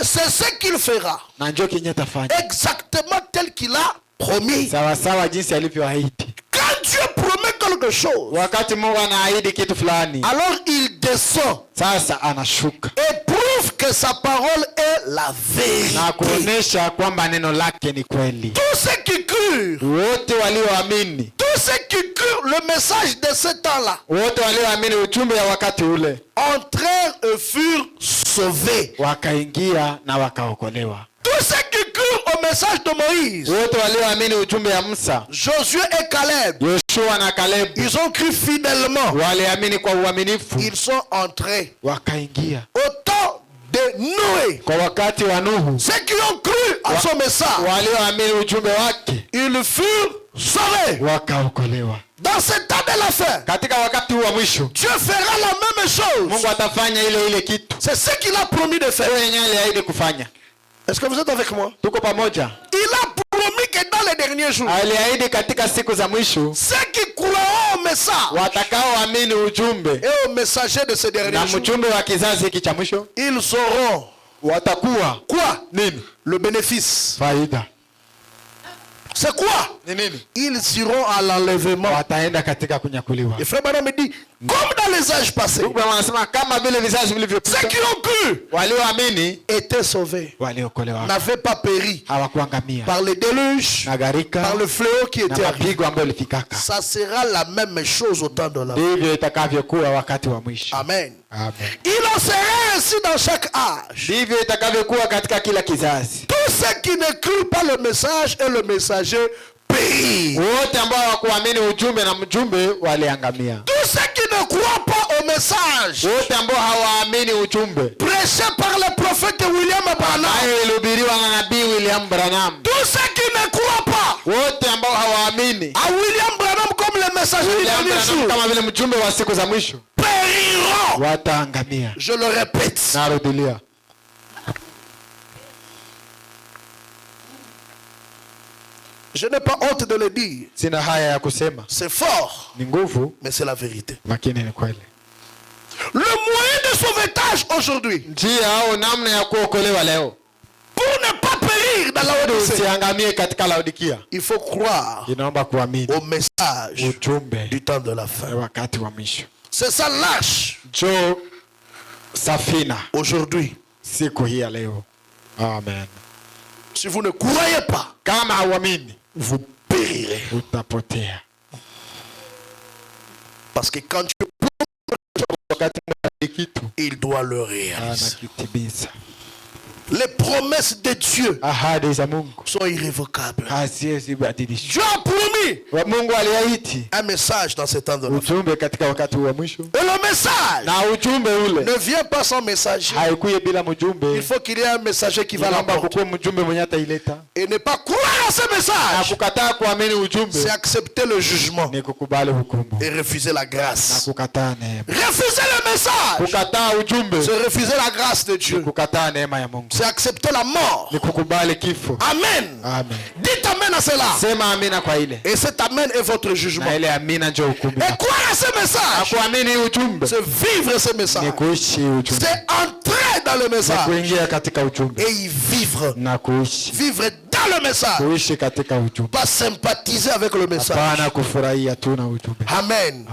c'est ce qu'il fera. Exactement tel qu'il a promis. Quand Dieu promet quelque chose, alors il descend et prouve que sa parole est la vérité. Tous ceux qui crurent, tous ceux qui crurent le message de ce temps-là, entrèrent et furent sauvés. Tous ceux qui crurent au message de Moïse, Josué et Caleb, ils ont cru fidèlement. Ils sont entrés. Au temps de Noé, ceux qui ont cru à son message, ils furent sauvés. Dans ce temps de la fin, Dieu fera la même chose. C'est ce qu'il a promis de faire. Est-ce que vous êtes avec moi? Il a promis que dans les derniers jours, ceux qui croiront au message et aux messagers de ces derniers jours, ils sauront quoi? Le bénéfice. C'est quoi? Ils iront à l'enlèvement. Et frère Branham me dit, comme dans les âges passés, ceux qui ont cru étaient sauvés, n'avaient pas péri par les déluges, par le fléau qui était arrivé. Ça sera la même chose au temps de la vie. Amen. Il en sera ainsi dans chaque âge. Tous ceux qui ne crurent pas le message et le messager périrent. Tous ceux qui ne croient pas au message prêché par le prophète William Branham, tous ceux qui ne croient pas à William Branham comme le messager du dernier jour périront. Je le répète. Je n'ai pas honte de le dire. C'est fort, mais c'est la vérité. Le moyen de sauvetage aujourd'hui, pour ne pas périr dans la Odyssée, il faut croire au message du temps de la fin. C'est ça l'arche aujourd'hui. Amen. Si vous ne croyez pas, vous périrez. Parce que quand Dieu promet, il doit le réaliser. Les promesses de Dieu sont irrévocables. Dieu a promis un message dans ce temps de la fin. Et le message ne vient pas sans messager. Il faut qu'il y ait un messager qui va l'apporter. Et ne pas croire à ce message, c'est accepter le jugement et refuser la grâce. Refuser le message, c'est refuser la grâce de Dieu. C'est accepter la mort. Amen. Dites amen à cela. Et cet amen est votre jugement. Et croire à ce message, c'est vivre ce message. C'est entrer dans le message et y vivre. Vivre dans le message. Pas sympathiser avec le message. Amen.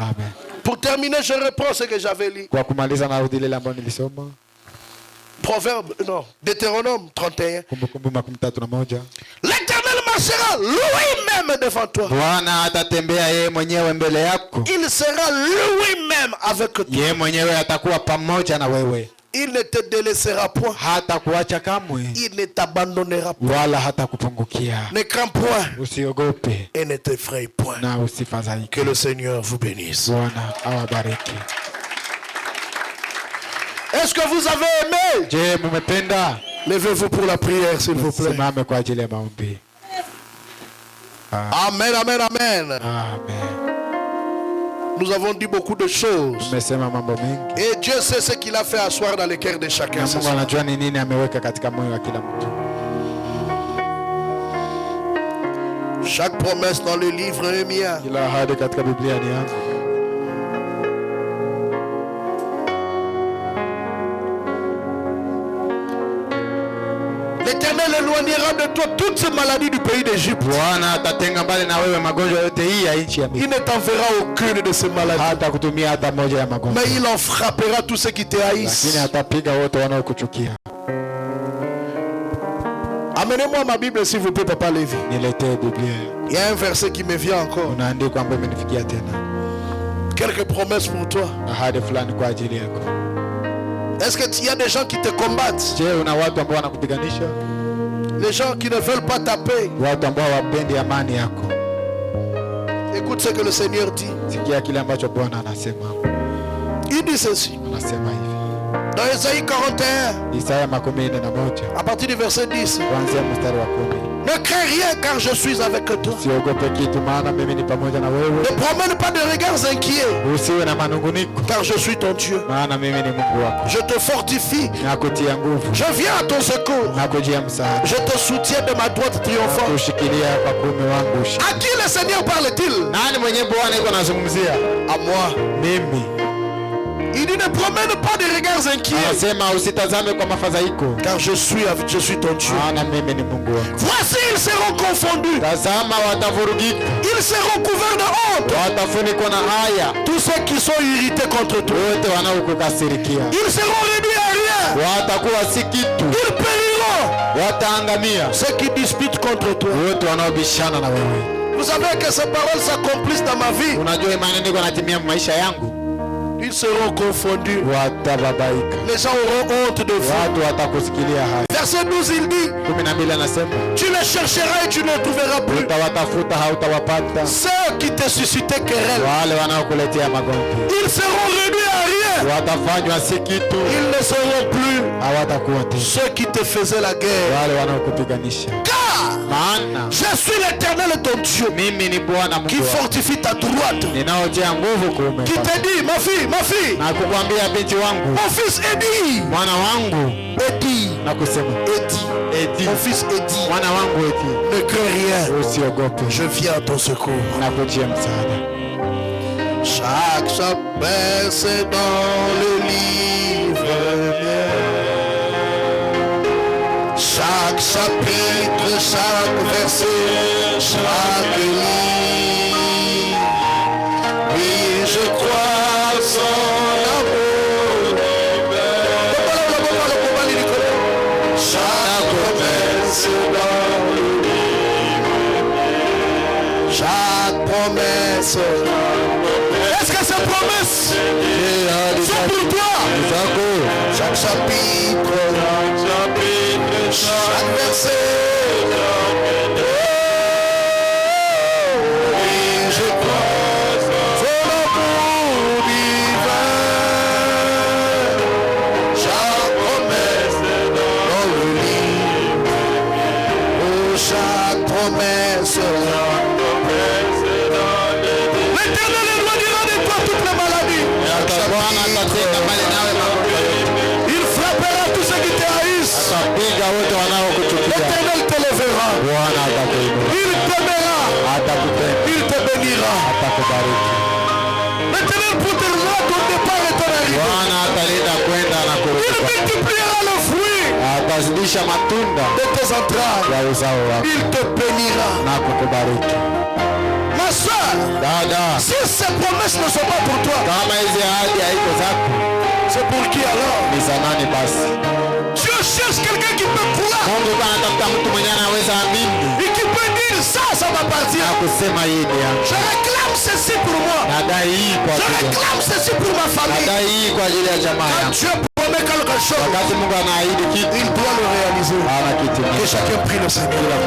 Pour terminer, je reprends ce que j'avais lu. Proverbe, non, Deutéronome 31. L'Éternel marchera lui-même devant toi. Il sera lui-même avec toi. Il ne te délaissera point. Il ne t'abandonnera point. Ne crains point et ne t'effraie point. Que le Seigneur vous bénisse. Est-ce que vous avez aimé? Levez-vous pour la prière, s'il vous plaît. Amen, amen, amen. Nous avons dit beaucoup de choses. Et Dieu sait ce qu'il a fait asseoir dans le cœur de chacun. Chaque promesse dans le livre est mienne. L'Éternel éloignera de toi toutes ces maladies du pays d'Égypte. Il ne t'enverra aucune de ces maladies. Mais il en frappera tous ceux qui te haïssent. Amenez-moi ma Bible s'il vous plaît, Papa Lévi. Il y a un verset qui me vient encore. Quelques promesses pour toi. Est-ce qu'il y a des gens qui te combattent? Les gens qui ne veulent pas ta paix. Écoute ce que le Seigneur dit. Il dit ceci. Dans Ésaïe 41, à partir du verset 10. Ne crains rien car je suis avec toi. Ne promène pas de regards inquiets car je suis ton Dieu. Je te fortifie. Je viens à ton secours. Je te soutiens de ma droite triomphante. À qui le Seigneur parle-t-il? À moi. Il dit ne promène pas de regards inquiets car je suis ton Dieu. Voici ils seront confondus. Ils seront couverts de honte. Tous ceux qui sont irrités contre toi. Ils seront réduits à rien. Ils périront. Ceux qui disputent contre toi. Vous savez que ces paroles s'accomplissent dans ma vie. Ils seront confondus. Les gens auront honte de vous. Verset 12, il dit tu les chercheras et tu ne les trouveras plus. Ceux qui te suscitaient querelle, ils seront réduits à rien. Ils ne seront plus ceux qui te faisaient la guerre. Car je suis l'Éternel ton Dieu qui fortifie ta droite, qui te dit ma fille, mon fils Eddie, mon fils Eddie, ne crains rien, je viens à ton secours. Chaque chapitre c'est dans le livre, chaque chapitre, chaque verset, chaque ligne. Oui, je crois son amour. Chaque promesse dans le livre, chaque promesse. Est-ce que ces promesses sont pour toi? Chaque chapitre, chaque verset. Oui, je crois son amour divin. Chaque promesse dans le livre. Oh, chaque promesse. L'Éternel éloignera de toi toutes les maladies. Il frappera tous ceux qui te haïssent. L'Éternel te lèvera. Il t'aimera. Il te bénira. L'Éternel protégera ton départ et ton arrivée. Il multipliera le fruit de tes entrailles. Il te bénira. Ma soeur, si ces promesses ne sont pas pour toi, c'est pour qui alors? Dieu cherche quelqu'un qui peut croire et qui peut dire ça m'appartient. Je réclame ceci pour moi. Je réclame ceci pour ma famille. Quand Dieu promet quelque chose, il doit le réaliser. Que chacun prie le Seigneur.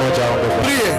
Priez.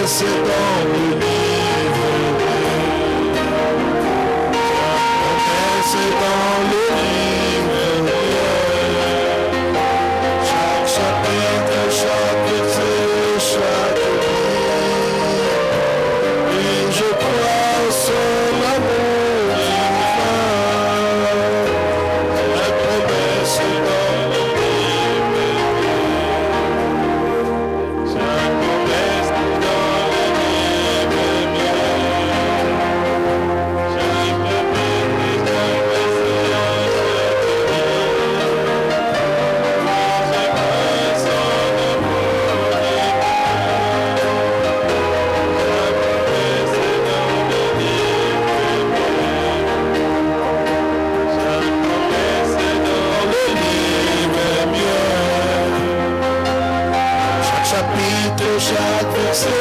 promesse dans le livre. Promesse dans le livre. Chaque chapitre, chaque verset, chaque ligne. Et je crois en son amour divin. La promesse dans le livre. Chaque promesse dans le livre. Chaque promesse dans le chaque verset,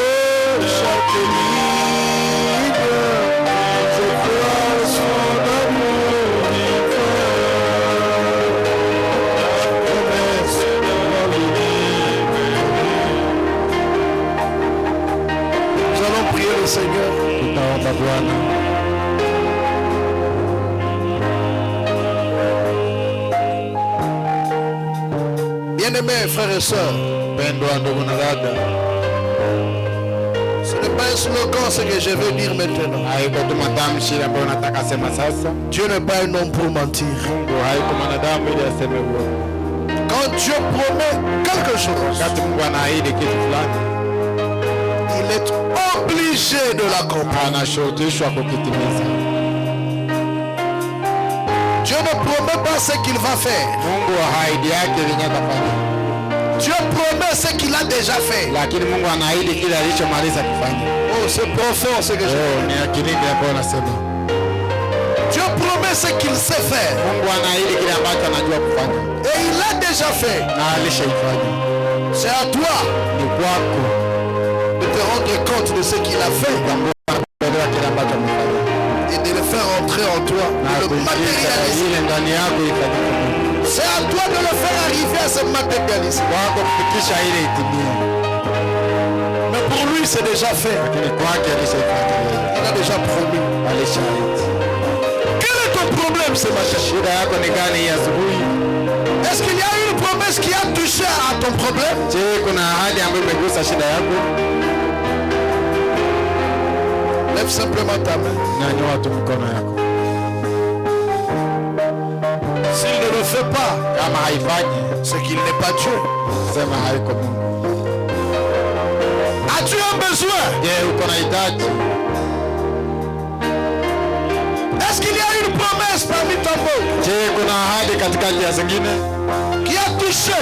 chaque ligne, je crois en son amour divin. La promesse dans le livre. Nous allons prier le Seigneur. Bien-aimés frères et sœurs, ce n'est pas un slogan ce que je veux dire maintenant. Dieu n'est pas un homme pour mentir. Quand Dieu promet quelque chose, il est obligé de l'accomplir. Dieu ne promet pas ce qu'il va faire. Dieu promet ce qu'il a déjà fait. Oh, c'est profond ce que je dis. Dieu promet ce qu'il sait faire. Et il l'a déjà fait. C'est à toi de te rendre compte de ce qu'il a fait et de le faire entrer en toi, de le matérialiser. C'est à toi de le faire arriver à se matérialiser. Mais pour lui, c'est déjà fait. Il a déjà promis. Quel est ton problème ce matin? Est-ce qu'il y a une promesse qui a touché à ton problème? Lève simplement ta main. S'il ne le fait pas, c'est qu'il n'est pas Dieu. As-tu un besoin? Est-ce qu'il y a une promesse parmi ton peuple qui a touché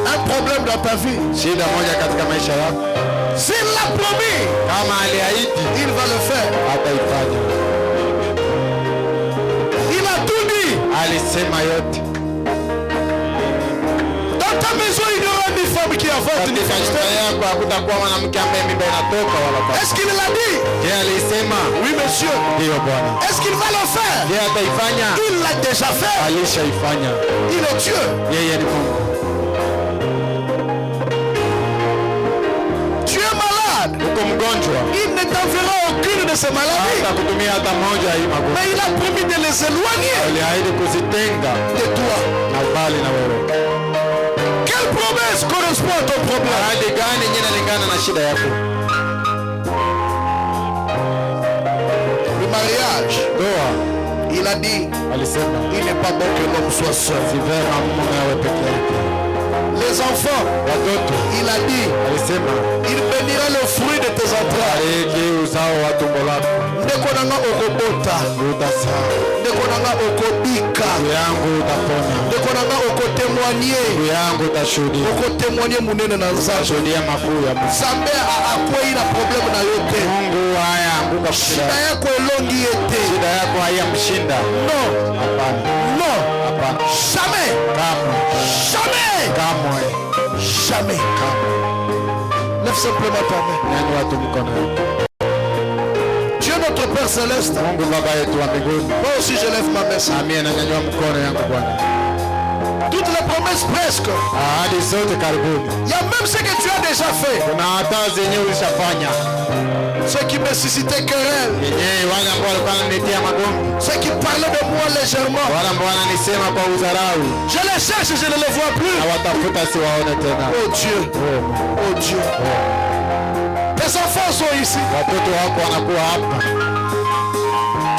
un problème dans ta vie? S'il l'a promis, il va le faire. Il a tout dit. Dans ta maison, il y aura une femme qui avorte, une femme. Est-ce qu'il l'a dit? Oui, monsieur. Est-ce qu'il va le faire? Il l'a déjà fait. Il est Dieu. Tu es malade. Il ne t'enverra aucune de ces maladies. Mais il a promis de les éloigner de toi. Quelle promesse correspond à ton problème? Le mariage, il a dit, il n'est pas bon que l'homme soit seul. Les enfants, il a dit, il bénira le fruit de tes entrailles. Ndekonanga okobota, ndekonanga okobika, ndekonanga okotémoigner munene na Nzambe. Nzambe akwei na problème na yo te. Shida yako elongi ye te. Non, non, jamais, jamais, jamais. Lève simplement ta main. Dieu notre Père Céleste. Moi aussi je lève ma main. Toutes les promesses presque. Ahadi zote karibuni. Il y a même ce que tu as déjà fait. Kuna hata zenye ulishafanya. Ceux qui me suscitaient querelle. Yenyewe wale ambao walikuwa wananiletea magomvi. Ceux qui parlaient de moi légèrement. Wale ambao wananisema kwa udharau. Je les cherche, je ne les vois plus. Hawatafuta siwaone tena. Oh Dieu. Oh Dieu. Tes enfants sont ici. Watoto wako wanakuwa hapa.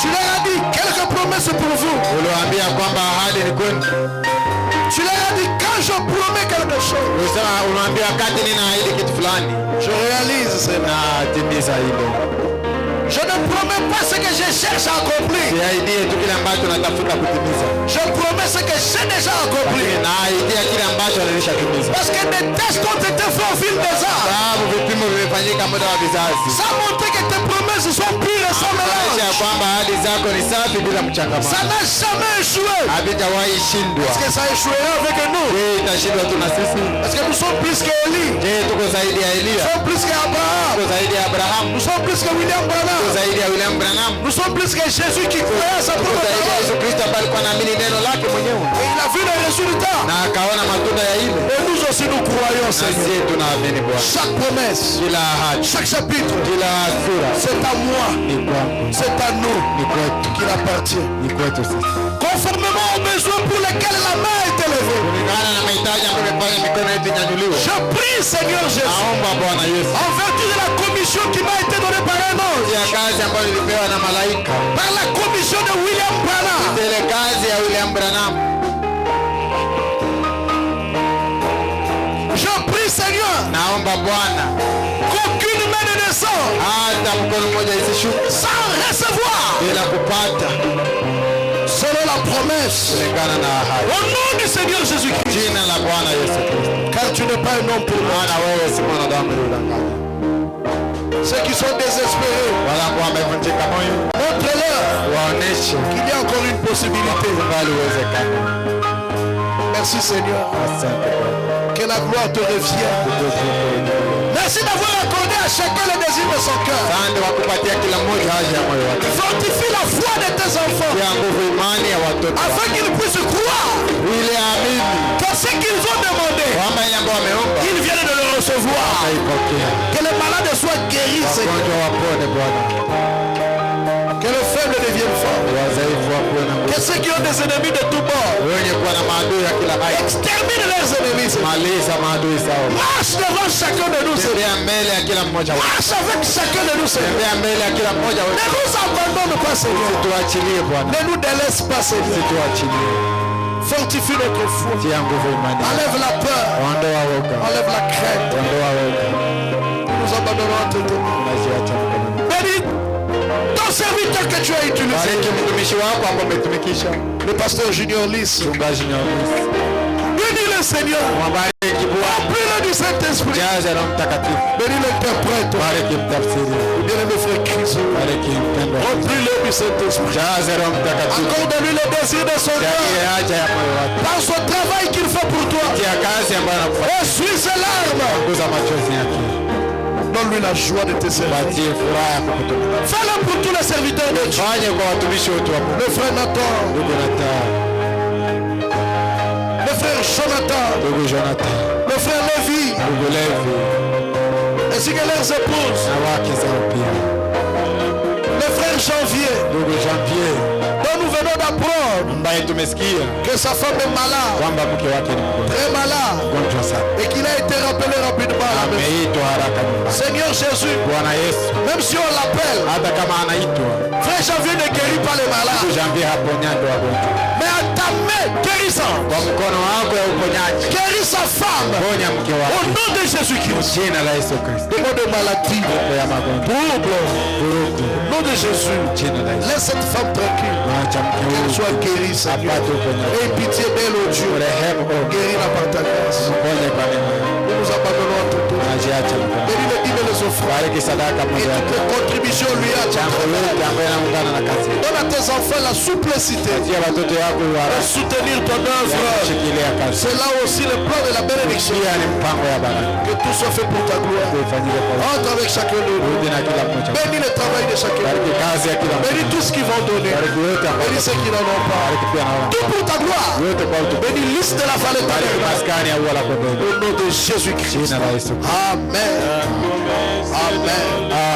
Tu leur as dit quelques promesses pour vous. Uliwaambia kwamba ahadi ni kwenu. Tu leur as dit quand je promets quelque chose. Unasema unaambia wakati ninaahidi kitu fulani. Je réalise cela. Natimiza hilo. Je ne promets pas ce que je cherche à accomplir. Siaidie tu kile ambacho natafuta kutimiza. Je promets ce que j'ai déjà accompli. Naidia kile ambacho nilishakimiza. Parce que des tests ont été faits au fil des ans. Sababu vipimo vimefanyika muda wa vizazi. Ça montre que tes promesses sont pures et sans mélange. Ya kwamba ahadi zako ni safi bila mchangamano. Ça n'a jamais échoué. Havijawahi shindwa. Est-ce que ça échouera avec nous? Je, itashindwa tu na sisi. Est-ce que nous sommes plus que Élie? Je, tuko zaidi ya Elia. Nous sommes plus qu'Abraham. Tuko zaidi ya Abraham. Nous sommes plus que William Branham. Tuko zaidi ya William Branham. Nous sommes plus que Jésus qui croyait à sa Tuko propre zaidi ya Yesu parole. Kristo ambaye alikuwa anaamini neno lake mwenyewe. Et il a vu les résultats. Na akaona matunda ya hilo. Et nous aussi nous croyons, Na Seigneur. sisi tunaamini Bwana. Chaque promesse, Kila ahadi, chaque chapitre, kila sura c'est à moi, ni kwako, c'est à nous ni kwetu, qu'il appartient. ni kwetu sisi. Conformément aux besoins pour lesquels la main est élevée. Kulingana na mahitaji ambayo imefanya mikono yetu inyanyuliwe. Je prie, Seigneur Jésus, Naomba Bwana Yesu. en vertu de la commission qui m'a été donnée par un ange, Ya kazi ambayo nilipewa na malaika. par la commission de William Branham, Ile kazi ya William Branham. je prie, Seigneur, Naomba Bwana qu'aucune main ne descend hata mkono mmoja isishuke sans recevoir, bila kupata selon la promesse, kulingana na ahadi. au nom du Seigneur Jésus-Christ. Jina la Bwana Yesu Kristo. Car tu n'es pas un homme pour moi. Maana wewe si mwanadamu ili udanganye. Ceux qui sont désespérés, Wala ambao wamevunjika moyo montre-leur waoneshe qu'il y a encore une possibilité. kungali uwezekano. Merci Seigneur. Asante Bwana. Que la gloire te revienne. Merci d'avoir accordé à chacun le désir de son cœur. Asante kwa kupatia kila mmoja haja ya moyo wake. Fortifie la foi de tes enfants Tia nguvu imani ya watoto afin qu'ils puissent croire ili amini que ce qu'ils ont demandé, kwamba ile ambao wameomba ils viennent de le recevoir. waipokea. Que les malades soient guéris, Seigneur. Wagonjwa wapone Bwana. Que les faibles deviennent forts. Wadhaifu wakuwe na nguvu. Que ceux qui ont des ennemis de tout bord, Wenye kuwa na maadui ya kila aina. extermine leurs ennemis, Seigneur. Maliza maadui zao. Marche devant chacun de nous, Seigneur. Tembea mbele ya kila mmoja wetu. Marche avec chacun de nous, Seigneur. Tembea mbele ya kila mmoja Ne wetu. nous abandonne pas, Seigneur. Tuachilie Bwana. Ne nous délaisse pas, Seigneur. Tuachilie. Fortifie notre foi. Tia nguvu imani. Enlève la peur. Ondoa woga. Enlève la crainte. Ondoa woga. Nous abandonnons entre tes mains. Tunaziacha mkononi. Bénis ton serviteur que tu as utilisé. Bariki mtumishi wako ambao umetumikisha. Le pasteur Junior Lys. Mchungaji Nyarusi. Bénis le Seigneur. Mwabariki Bwana. Remplis-le du Saint-Esprit. Jaza Roho Mtakatifu. Bénis l'interprète. Bariki mtafsiri. Bien-aimé frère Christ. Bariki mpendwa. Remplis-le du Saint-Esprit. Jaza Roho Mtakatifu. Accorde-lui le désir de son Jalie cœur. haja ya moyo wake. Par son travail qu'il fait pour toi. Tia kazi ambayo anakufanya. Essuie ses larmes. Kuza machozi yake. Donne-lui la joie de te servir. Patie furaha ya kukutumikia. Fais-le pour tous les serviteurs de Dieu. Fanye kwa watumishi wote wa Mungu. Le frère Nathan. Ndugu Nathan. Le frère Jonathan. Ndugu Jonathan. Le frère Lévi. Ndugu Levi. Ainsi que leurs épouses. Na wake zao pia. Le frère Janvier. Ndugu Jean-Pierre. Dont nous venons d'apprendre Ambaye tumesikia que sa femme est malade. kwamba mke wake ni mgonjwa. Très malade. Mgonjwa sana. Et qu'il a été rappelé rapidement à la maison. Ameitwa haraka nyumbani. Seigneur Jésus. Bwana Yesu. Même si on l'appelle. Hata kama anaitwa. Frère Janvier ne guérit pas les Ndugu malades. Jean-Pierre haponya ndo wagonjwa. Mais à ta main guérissante. Kwa mkono wako ya uponyaji. Guéris sa femme. Ponya mke Au wake. nom de Jésus-Christ. Jina la Yesu Kristo. Des mots de maladie. Pepo ya magonjwa. Trouble. Vurugu. Au nom de Jésus. Jina la Yesu. Laisse cette femme tranquille. Acha mke Qu'elle huyu soit guérie, Seigneur. apate uponyaji. Aie pitié d'elle, oh Dieu. Rehemu Guéris-la par ta grâce. ponye kwa neema. Nous nous abandonnons à ton tour. Tunajiacha mkono. Bénis le dîme et le offrandes et toutes les contributions lui à donne à tes enfants la souplicité de soutenir ton œuvre. C'est là aussi le plan de la bénédiction. Que tout soit fait pour ta gloire. Entre avec chacun de nous. Bénis le travail de chacun de nous. Bénis tout ce qu'ils vont donner. Bénis ceux qui n'en ont pas. Tout pour ta gloire. Bénis liste de la vallée de au nom de Jésus-Christ. Amen. Amen.